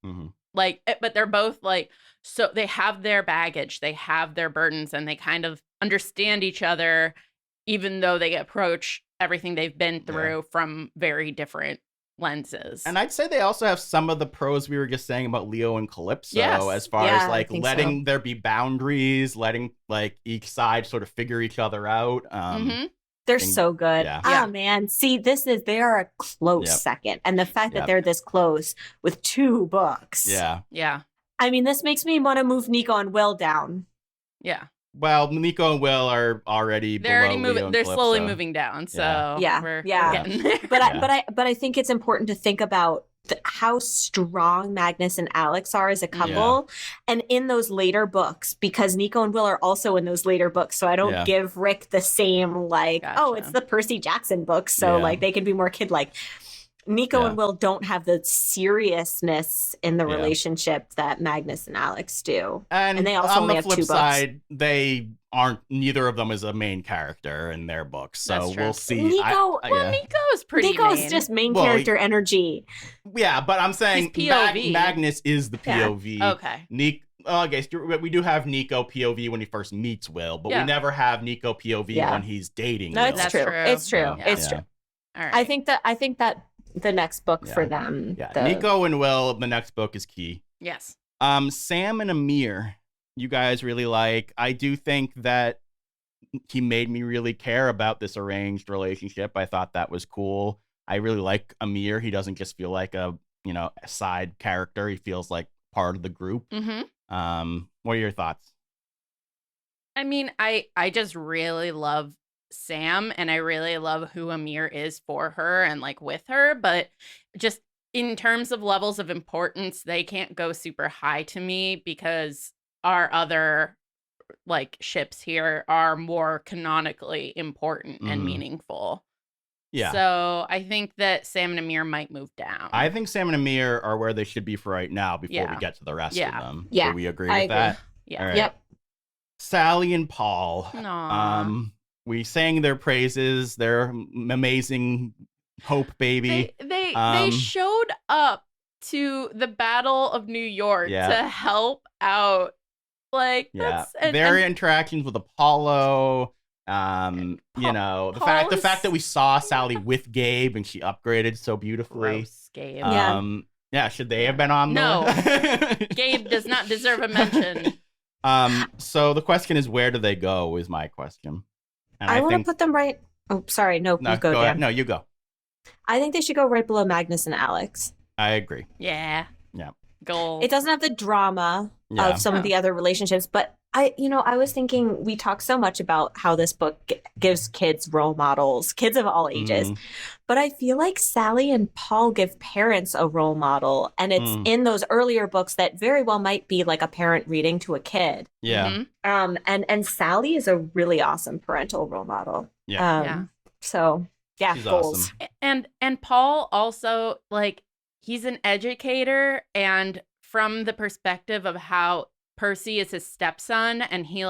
Like, but they're both like, so they have their baggage, they have their burdens, and they kind of understand each other, even though they approach everything they've been through from very different lenses. And I'd say they also have some of the pros we were just saying about Leo and Calypso, as far as like letting there be boundaries, letting like each side sort of figure each other out. They're so good. Oh man, see, they are a close second, and the fact that they're this close with 2 books. Yeah. I mean, this makes me want to move Nico and Will down. Yeah. Well, Nico and Will are already they're below Leo and they're Calypso. slowly moving down. So we're getting there. But I think it's important to think about how strong Magnus and Alex are as a couple, and in those later books, because Nico and Will are also in those later books. So I don't give Rick the same like, oh, it's the Percy Jackson books, so like they can be more kid-like. Nico and Will don't have the seriousness in the relationship that Magnus and Alex do. And they also only have 2 books. On the flip side, they aren't, neither of them is a main character in their books. So we'll see. Nico's pretty Nico's just main character energy. Yeah, but I'm saying Magnus is the POV. Okay. I guess we do have Nico POV when he first meets Will, but we never have Nico POV when he's dating Will. That's true. It's true. It's true. All right. I think that the next book for them. Nico and Will, the next book is key. Yes. Sam and Amir, you guys really like. I do think that he made me really care about this arranged relationship. I thought that was cool. I really like Amir. He doesn't just feel like a a side character. He feels like part of the group. What are your thoughts? I mean, I just really love Sam, and I really love who Amir is for her and like with her, but just in terms of levels of importance, they can't go super high to me because our other like ships here are more canonically important and meaningful. Yeah. So I think that Sam and Amir might move down. I think Sam and Amir are where they should be for right now before we get to the rest of them. Yeah. Do we agree with that? Yeah. All right. Yep. Sally and Paul. Aww. We sang their praises. They're amazing hope baby. They showed up to the Battle of New York to help out. Like, their interactions with Apollo. The fact that we saw Sally with Gabe and she upgraded so beautifully. Gross, Gabe. Should they have been on? No. Gabe does not deserve a mention. So the question is, where do they go? Is my question. And I want to put them right. Oh, sorry. No, you go, Dan. No, you go. I think they should go right below Magnus and Alex. I agree. Yeah. Goal. It doesn't have the drama of some of the other relationships, but I was thinking, we talk so much about how this book gives kids role models, kids of all ages, but I feel like Sally and Paul give parents a role model, and it's in those earlier books that very well might be like a parent reading to a kid. Yeah. And Sally is a really awesome parental role model. So she's goals. Awesome. And Paul also, like, he's an educator, and from the perspective of how Percy is his stepson, and he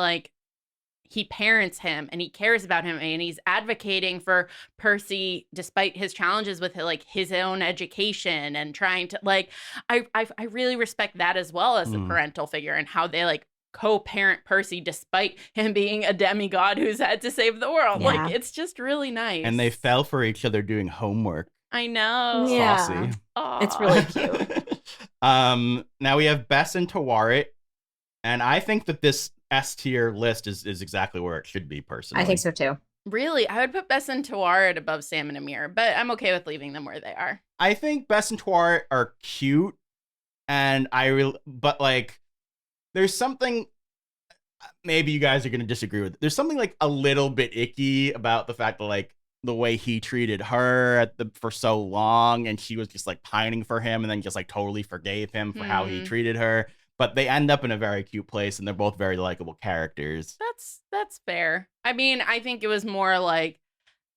parents him and he cares about him, and he's advocating for Percy despite his challenges with like his own education, and trying to I really respect that as well as a parental figure, and how they like co-parent Percy despite him being a demigod who's had to save the world. Like, it's just really nice. And they fell for each other doing homework. I know. Saucy. It's really cute. Now we have Bess and Tawaret. And I think that this S tier list is exactly where it should be, personally. I think so too. Really? I would put Bess and Tawaret above Sam and Amir, but I'm okay with leaving them where they are. I think Bess and Tawaret are cute, and but like, there's something, maybe you guys are going to disagree with. There's something like a little bit icky about the fact that like the way he treated her for so long, and she was just like pining for him, and then just like totally forgave him for how he treated her. But they end up in a very cute place, and they're both very likable characters. That's fair. I mean, I think it was more like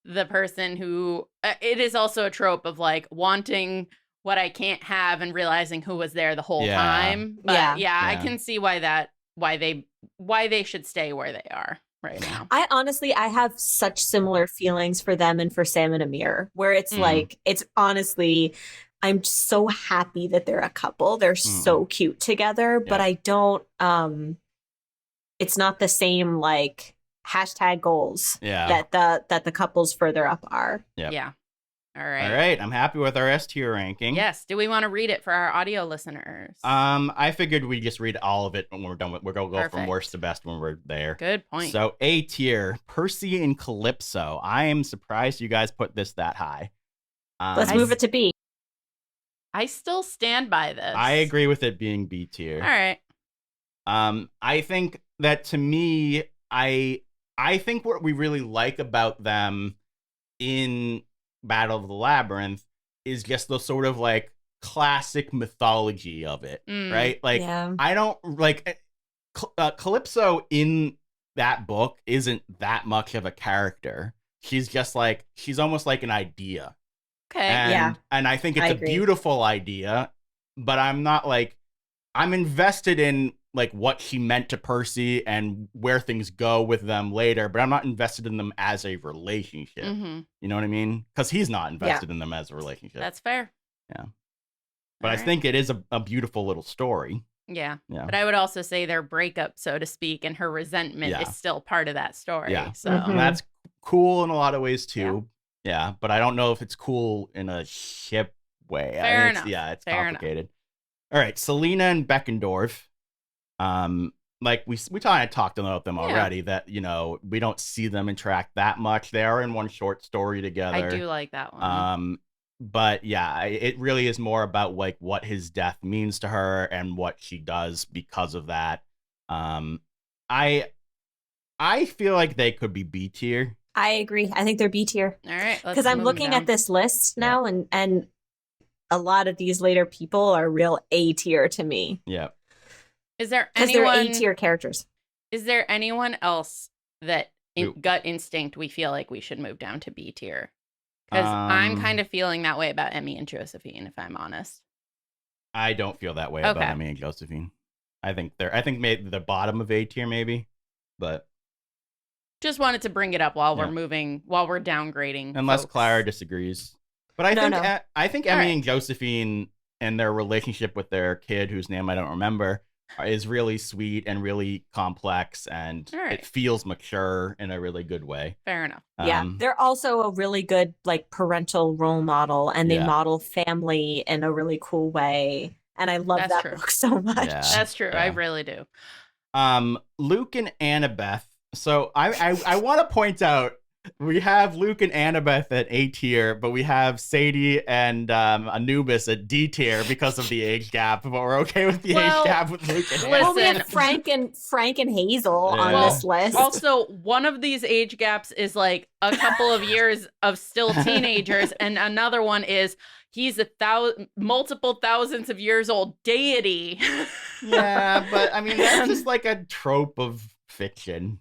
the person who it is also a trope of like wanting what I can't have and realizing who was there the whole time. But I can see why they should stay where they are right now. I have such similar feelings for them and for Sam and Amir, where it's like, it's honestly, I'm so happy that they're a couple. They're so cute together, but I don't, it's not the same like hashtag goals that the couples further up are. Yeah. All All right. I'm happy with our S tier ranking. Yes. Do we want to read it for our audio listeners? I figured we'd just read all of it when we're done with, we're going to go from worst to best when we're there. Good point. So A tier, Percy and Calypso. I am surprised you guys put this that high. Let's move it to B. I still stand by this. I agree with it being B tier. All right. I think that, to me, I think what we really like about them in Battle of the Labyrinth is just the sort of like classic mythology of it, right? Like, I don't like Calypso in that book isn't that much of a character. She's just like, she's almost like an idea. Okay. And I think it's a beautiful idea, but I'm not like, I'm invested in like what she meant to Percy and where things go with them later, but I'm not invested in them as a relationship. You know what I mean? Because he's not invested in them as a relationship. That's fair. Yeah. But I think it is a beautiful little story. Yeah. But I would also say their breakup, so to speak, and her resentment is still part of that story. Yeah. So And that's cool in a lot of ways too. Yeah. But I don't know if it's cool in a ship way. Fair enough. It's complicated. All right. Selena and Beckendorf. Like we kind of talked about them already, that, you know, we don't see them interact that much. They are in one short story together. I do like that one. But yeah, it really is more about like what his death means to her and what she does because of that. I feel like they could be B tier. I agree. I think they're B tier. All right. Because I'm looking at this list now, and a lot of these later people are real A tier to me. Yeah. Is there anyone... Because they're A tier characters. Is there anyone else that in gut instinct we feel like we should move down to B tier? Because I'm kind of feeling that way about Emmy and Josephine, if I'm honest. I don't feel that way about Emmy and Josephine. I think maybe the bottom of A tier, maybe, but just wanted to bring it up while we're downgrading. Unless folks. Clara disagrees, but I think Emmy and Josephine and their relationship with their kid, whose name I don't remember, is really sweet and really complex, and it feels mature in a really good way. Fair enough. Yeah, they're also a really good like parental role model, and they model family in a really cool way. And I love that book so much. Yeah. That's true. I really do. Luke and Annabeth. So I want to point out, we have Luke and Annabeth at A tier, but we have Sadie and Anubis at D tier because of the age gap. But we're okay with the age gap with Luke and Annabeth. Well, we have Frank and Hazel on this list. Also, one of these age gaps is like a couple of years of still teenagers, and another one is he's multiple thousands of years old deity. Yeah, but I mean that's just like a trope of fiction.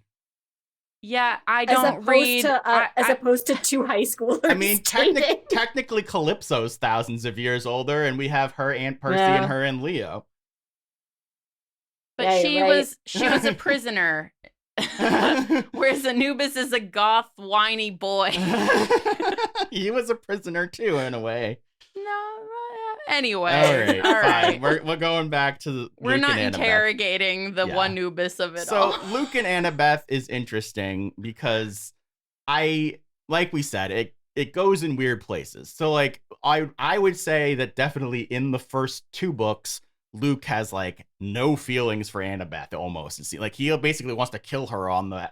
Yeah, I don't read... as opposed to two high schoolers. I mean, technically Calypso's thousands of years older, and we have her Aunt Percy and her and Leo. But she was a prisoner. Whereas Anubis is a goth, whiny boy. He was a prisoner too, in a way. No, anyway. All right. We're going back to we're Luke not and interrogating the one Anubis of it all. So Luke and Annabeth is interesting because like we said, it goes in weird places. So like I would say that definitely in the first two books, Luke has like no feelings for Annabeth almost. Like he basically wants to kill her on the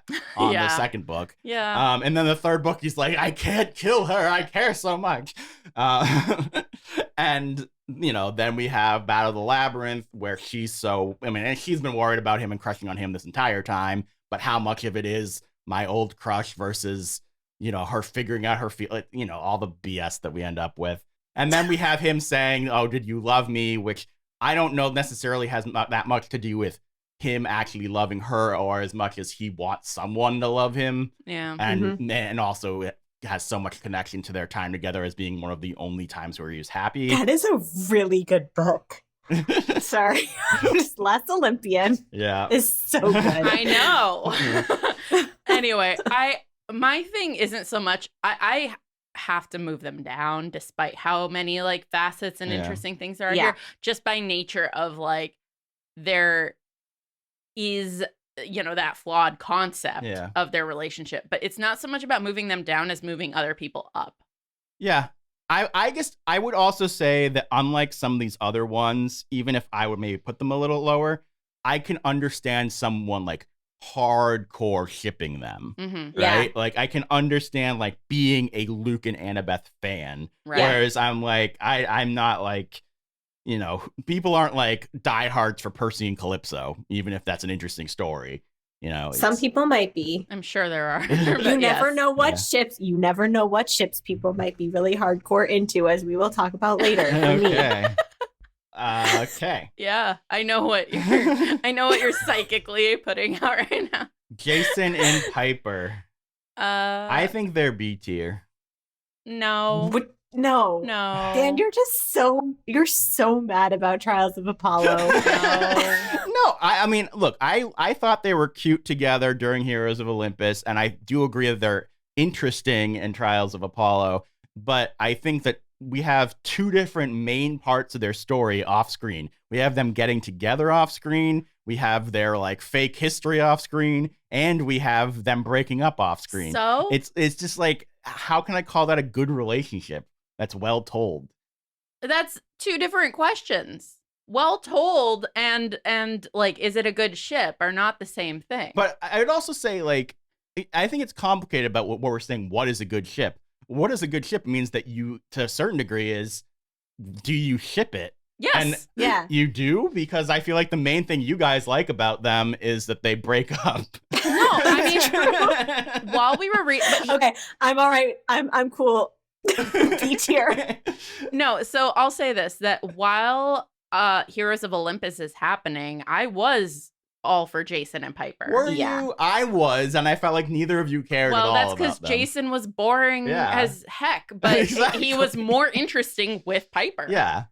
second book. Yeah. And then the third book, he's like, I can't kill her. I care so much. And then we have Battle of the Labyrinth, where and she's been worried about him and crushing on him this entire time. But how much of it is my old crush versus, her figuring out her all the BS that we end up with. And then we have him saying, oh, did you love me? Which I don't know necessarily has that much to do with him actually loving her, or as much as he wants someone to love him. Yeah. And also it has so much connection to their time together as being one of the only times where he was happy. That is a really good book. Sorry. Last Olympian. Yeah. Is so good. I know. Anyway, my thing isn't so much I have to move them down despite how many like facets and interesting things there are here, just by nature of like there is that flawed concept of their relationship, but it's not so much about moving them down as moving other people up. I guess I would also say that unlike some of these other ones, even if I would maybe put them a little lower, I can understand someone like hardcore shipping them, right? Like I can understand like being a Luke and Annabeth fan, whereas I'm like I'm not like people aren't like diehards for Percy and Calypso, even if that's an interesting story. Some people might be. I'm sure there are. You never know what ships. You never know what ships people might be really hardcore into, as we will talk about later. Okay. Okay. Yeah, I know what you're psychically putting out right now. Jason and Piper. I think they're B tier. No. No. Dan, you're so mad about Trials of Apollo. No, I mean, look, I thought they were cute together during Heroes of Olympus, and I do agree that they're interesting in Trials of Apollo, but I think that we have two different main parts of their story off screen. We have them getting together off screen, we have their like fake history off screen, and we have them breaking up off screen. So it's just like, how can I call that a good relationship that's well told? That's two different questions. Well told and like, is it a good ship, are not the same thing. But I would also say, like, I think it's complicated about what we're saying. What is a good ship? what is a good ship means that you, to a certain degree, is do you ship it? Yes. And you do, because I feel like the main thing you guys like about them is that they break up. No, I mean, while we were okay, I'm all right. I'm cool. B tier. No, so I'll say this, that while Heroes of Olympus is happening, I was all for Jason and Piper. Were you? I was, and I felt like neither of you cared at all. Well, that's because Jason was boring as heck, but he was more interesting with Piper. Yeah.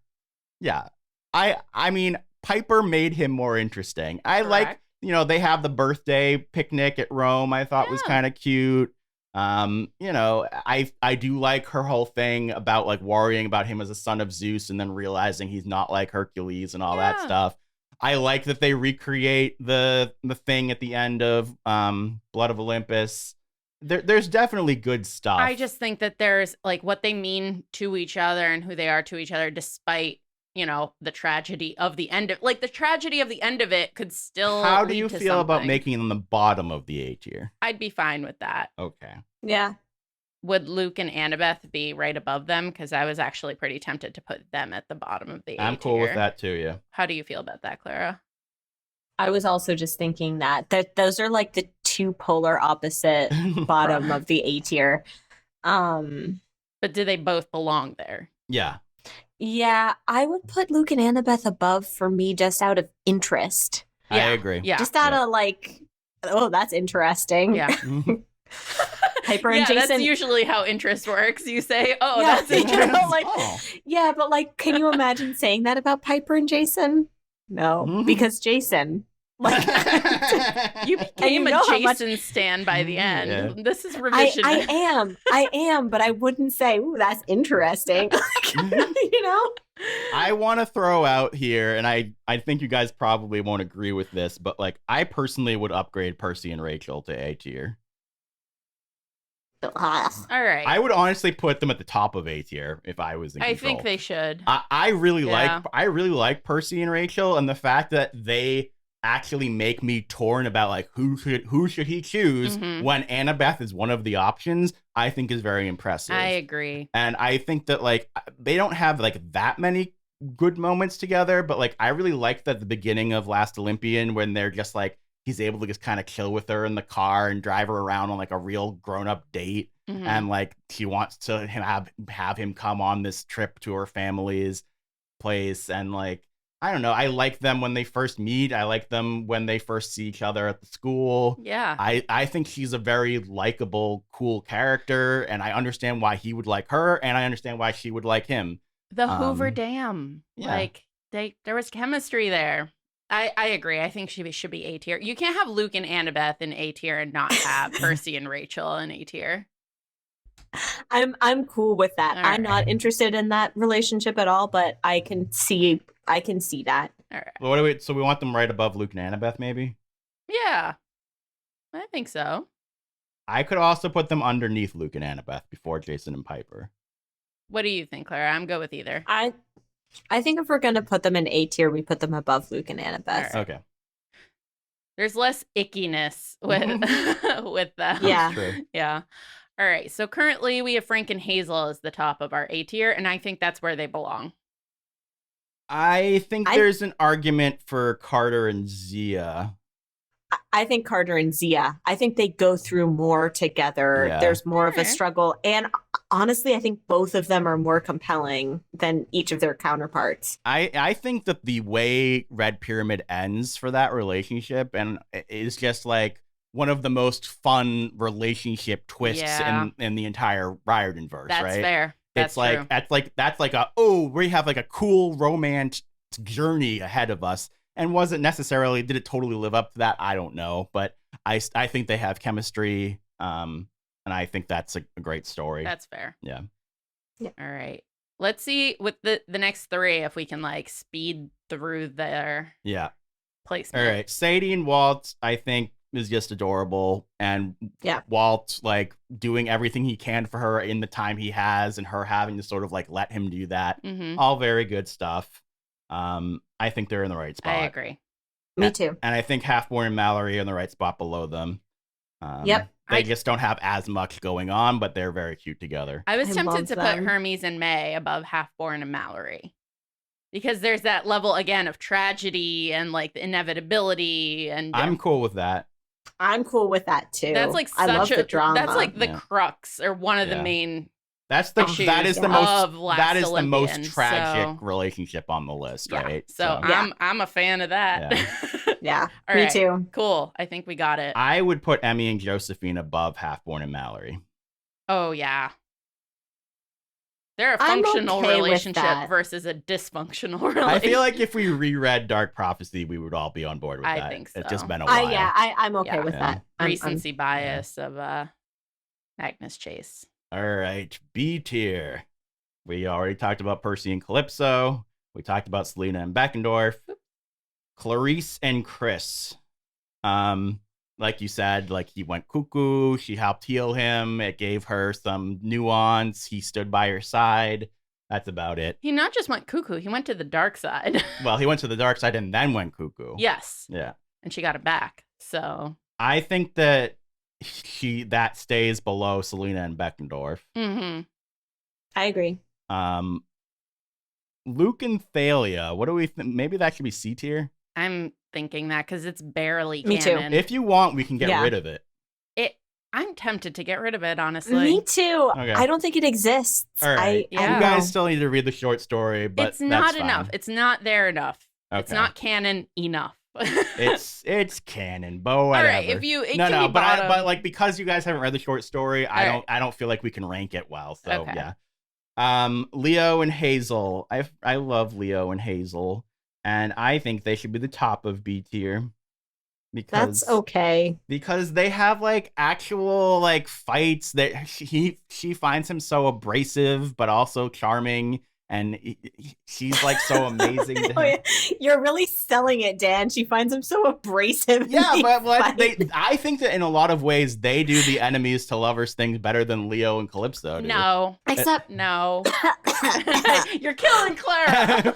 Yeah. I mean, Piper made him more interesting. I like, they have the birthday picnic at Rome, I thought was kind of cute. I do like her whole thing about like worrying about him as a son of Zeus and then realizing he's not like Hercules and all that stuff. I like that they recreate the thing at the end of Blood of Olympus. There's definitely good stuff. I just think that there's like what they mean to each other and who they are to each other, despite the tragedy of the end of the tragedy of the end of it could still. How do you feel about making them the bottom of the A tier? I'd be fine with that. Okay. Yeah. Would Luke and Annabeth be right above them? Because I was actually pretty tempted to put them at the bottom of the A tier. I'm cool with that too, yeah. How do you feel about that, Clara? I was also just thinking that those are like the two polar opposite bottom of the A tier. But do they both belong there? Yeah. Yeah, I would put Luke and Annabeth above for me just out of interest. I agree. Yeah. Just out of like, oh, that's interesting. Yeah. Piper and Jason. That's usually how interest works. You say, oh, that's interesting. Yeah, but like, can you imagine saying that about Piper and Jason? No, because Jason. Like, you became a Jason stan by the end. Yeah. This is revision. I am, but I wouldn't say, ooh, that's interesting. I want to throw out here, and I think you guys probably won't agree with this, but like, I personally would upgrade Percy and Rachel to A tier. All right. I would honestly put them at the top of A tier if I was in control. I think they should. I really like Percy and Rachel, and the fact that they actually make me torn about like who should he choose when Annabeth is one of the options, I think is very impressive. I agree. And I think that like they don't have like that many good moments together, but like I really liked that the beginning of Last Olympian when they're just like he's able to just kind of chill with her in the car and drive her around on like a real grown-up date. And like she wants to have him come on this trip to her family's place. And like, I don't know, I like them when they first meet. I like them when they first see each other at the school. Yeah. I think she's a very likable, cool character, and I understand why he would like her, and I understand why she would like him. The Hoover Dam. Yeah. Like there was chemistry there. I agree. I think she should be A tier. You can't have Luke and Annabeth in A tier and not have Percy and Rachel in A tier. I'm cool with that. I'm not interested in that relationship at all, but I can see that. All right. Well, so we want them right above Luke and Annabeth, maybe? Yeah. I think so. I could also put them underneath Luke and Annabeth before Jason and Piper. What do you think, Clara? I'm good with either. I think if we're going to put them in A tier, we put them above Luke and Annabeth. Right. Okay. There's less ickiness with them. Yeah. True. Yeah. All right. So currently we have Frank and Hazel as the top of our A tier, and I think that's where they belong. I think there's an argument for Carter and Zia. I think Carter and Zia. I think they go through more together. Yeah. There's more of a struggle. And honestly, I think both of them are more compelling than each of their counterparts. I think that the way Red Pyramid ends for that relationship and is just like one of the most fun relationship twists in the entire Riordanverse, That's right? fair. That's true. That's like we have like a cool romance journey ahead of us. And did it totally live up to that? I don't know. But I think they have chemistry. And I think that's a great story. That's fair. Yeah. All right. Let's see with the next three if we can like speed through their placement. All right. Sadie and Walt, I think, is just adorable. And Walt like doing everything he can for her in the time he has and her having to sort of like let him do that. All very good stuff. I think they're in the right spot. I agree. Me too. And I think Halfborn and Mallory are in the right spot below them. Yep. They just don't have as much going on, but they're very cute together. I was tempted to put Hermes and May above Halfborn and Mallory. Because there's that level, again, of tragedy and, like, the inevitability. And I'm cool with that. I'm cool with that, too. That's, like, I love the drama. That's, like, the crux, or one of the main that is the most tragic relationship on the list, right? So I'm a fan of that. Yeah, All me right, too. Cool. I think we got it. I would put Emmy and Josephine above Halfborn and Mallory. Oh, yeah. They're a functional relationship versus a dysfunctional relationship. I feel like if we reread Dark Prophecy, we would all be on board with that. I think so. It's just been a while. I'm okay with that. Recency bias of Magnus Chase. All right, B tier. We already talked about Percy and Calypso. We talked about Selena and Beckendorf. Clarice and Chris. Like you said, like he went cuckoo. She helped heal him. It gave her some nuance. He stood by her side. That's about it. He not just went cuckoo. He went to the dark side. Well, he went to the dark side and then went cuckoo. Yes. Yeah. And she got it back. So I think that that stays below Selena and Beckendorf. Mm-hmm. I agree. Luke and Thalia. What do we think? Maybe that should be C tier. I'm thinking that because it's barely Me canon. too. If you want, we can get rid of it. I'm tempted to get rid of it, honestly. Me too. Okay. I don't think it exists. All right. You guys still need to read the short story, but it's not enough. It's not there enough. Okay. It's not canon enough. it's canon, but whatever. All right, if you but like because you guys haven't read the short story, I don't feel like we can rank it well. So yeah. Leo and Hazel. I love Leo and Hazel, and I think they should be the top of B tier. Because that's okay. Because they have like actual like fights that she finds him so abrasive but also charming, and she's like so amazing to him. You're really selling it, Dan. She finds him so abrasive. Yeah, but I think that in a lot of ways they do the enemies to lovers thing better than Leo and Calypso do. No. Except no. You're killing Clara.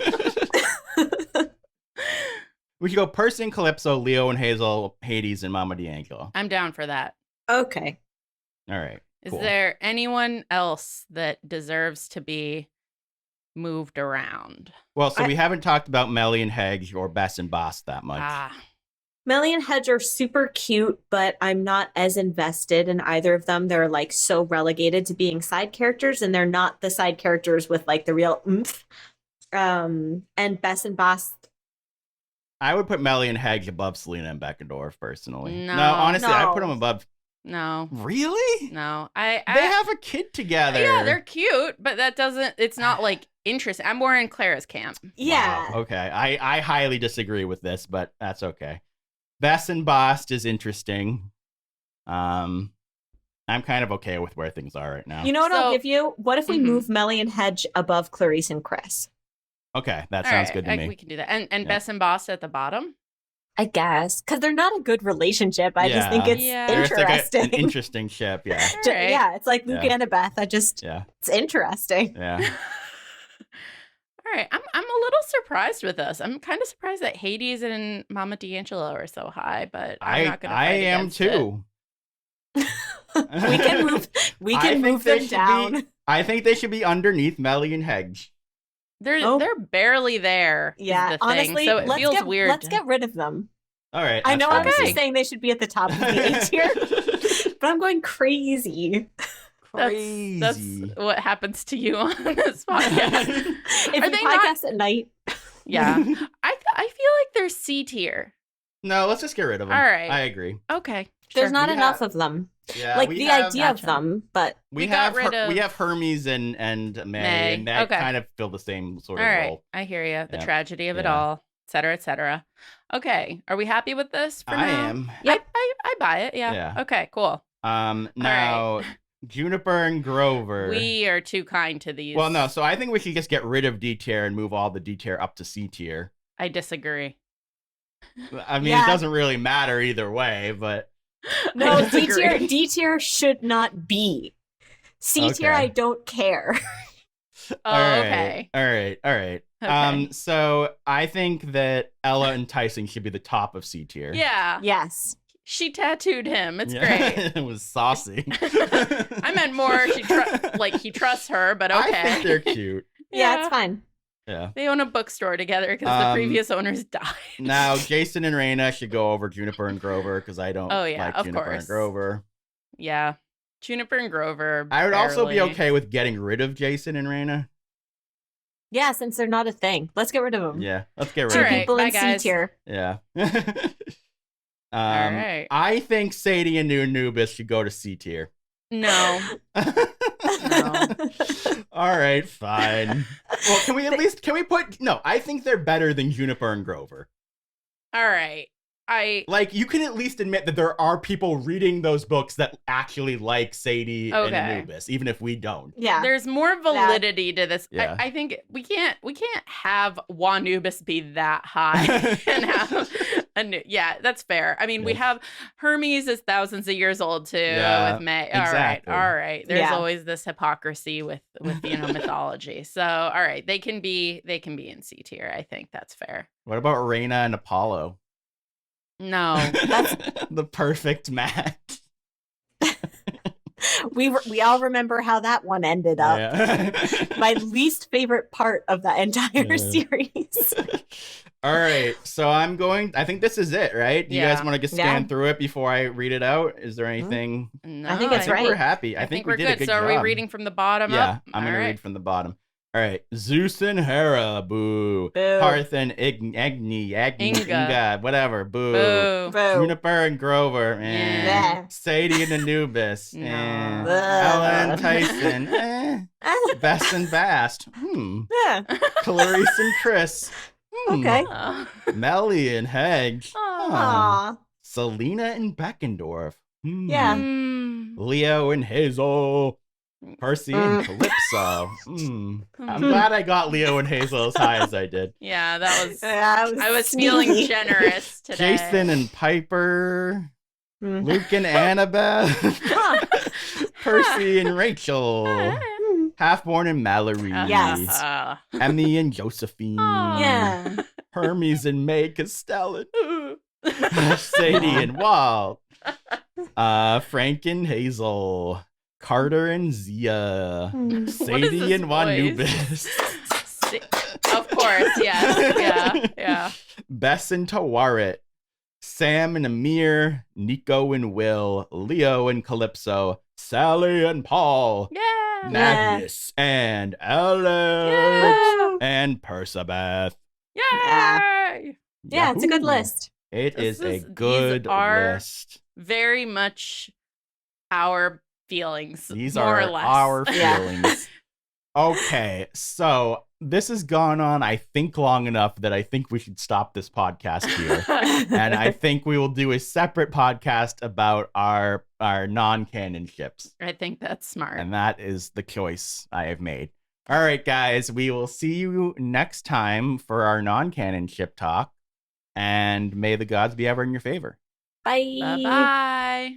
We should go Percy and Calypso, Leo and Hazel, Hades and Mama D'Angelo. I'm down for that. Okay. All right. Is there anyone else that deserves to be moved around? Well, so we haven't talked about Melly and Hedge or Bess and Boss that much. Melly and Hedge are super cute, but I'm not as invested in either of them. They're like so relegated to being side characters, and they're not the side characters with like the real oomph. And Bess and Boss. I would put Melly and Hedge above Selena and Beckendorf, personally. No, honestly, I put them above. No. Really? No. They have a kid together. Yeah, they're cute, but it's not like interesting. I'm more in Clara's camp. Yeah. Wow. Okay. I highly disagree with this, but that's okay. Bess and Boss is interesting. I'm kind of okay with where things are right now. You know what I'll give you? What if we move Melly and Hedge above Clarice and Chris? Okay, that sounds good to me. We can do that. And Bess and Boss at the bottom? I guess. Because they're not a good relationship. I just think it's interesting. Like an interesting ship, yeah. Right. Yeah, it's like Luke and Annabeth. It's interesting. Yeah. All right, I'm a little surprised with us. I'm kind of surprised that Hades and Mama D'Angelo are so high, but I'm not going to fight against too. We can move them down. I think they should be underneath Melly and Hedge. They're barely there. Yeah, honestly, so it feels weird. Let's get rid of them. All right. I know I'm just saying they should be at the top of the A tier, but I'm going crazy. That's what happens to you on this podcast. If you podcast at night. Yeah. I feel like they're C tier. No, let's just get rid of them. All right. I agree. Okay. There's not enough of them. Yeah, like the idea of them, but we have Hermes and May, and that kind of fill the same sort of role. I hear you. The tragedy of it all, et cetera, et cetera. Okay, are we happy with this for now? I am. Yep. I buy it. Yeah. Okay, cool. Now Juniper and Grover. We are too kind to these. Well, no. So I think we should just get rid of D tier and move all the D tier up to C tier. I disagree. I mean, it doesn't really matter either way, but. No, D tier should not be. C tier, I don't care. Okay. All right. Okay. So I think that Ella and Tyson should be the top of C tier. Yeah. Yes. She tattooed him. It's great. It was saucy. I meant more. He trusts her, but okay. I think they're cute. Yeah, it's fine. Yeah. They own a bookstore together because the previous owners died. Now, Jason and Reyna should go over Juniper and Grover because I don't like Juniper and Grover. Yeah. Juniper and Grover. I would also be okay with getting rid of Jason and Reyna. Yeah, since they're not a thing. Let's get rid of them. Yeah, let's get rid Two of them. people Bye, in C tier. Yeah. All right. I think Sadie and Anubis should go to C tier. No. No. All right, fine. Well, can we put, no, I think they're better than Juniper and Grover. All right. You can at least admit that there are people reading those books that actually like Sadie and Anubis, even if we don't. Yeah. There's more validity to this. Yeah. I think we can't have Wanubis be that high and have yeah, that's fair. I mean, we have Hermes is thousands of years old too with May. Exactly. All right. There's always this hypocrisy with mythology. So, all right, they can be in C tier. I think that's fair. What about Reina and Apollo? No, that's the perfect match. We all remember how that one ended up. Yeah. My least favorite part of the entire series. All right, so I think this is it, right? Do you guys want to just scan through it before I read it out? Is there anything? No, I think it's right. We're happy. I think we did a good job. So are we reading from the bottom up? Yeah, I'm going to read from the bottom. All right, Zeus and Hera, boo. Parth and Inga, whatever, boo. Juniper and Grover, and Sadie and Anubis, and Ellen and Tyson, Bess and Bast, Clarice and Chris, okay. Melly and Hedge, Selena and Beckendorf, yeah. Leo and Hazel. Percy and Calypso. I'm glad I got Leo and Hazel as high as I did. Yeah, I was feeling generous today. Jason and Piper. Luke and Annabeth. Percy and Rachel. Halfborn and Mallory. Yes. Emmy and Josephine. Yeah. Hermes and May Castellan. Sadie and Walt. Frank and Hazel. Carter and Zia, Sadie and Wanubis. Of course, yes, yeah. Bess and Tawarit, Sam and Amir, Nico and Will, Leo and Calypso, Sally and Paul, Magnus and Alex, and Persabeth. Yay! Yeah, it's a good list. It is a good list. Very much our feelings. These more are or less. our feelings. Okay, so this has gone on, I think, long enough that I think we should stop this podcast here. And I think we will do a separate podcast about our non-canon ships. I think that's smart. And that is the choice I have made. All right, guys, we will see you next time for our non-canon ship talk. And may the gods be ever in your favor. Bye. Bye-bye.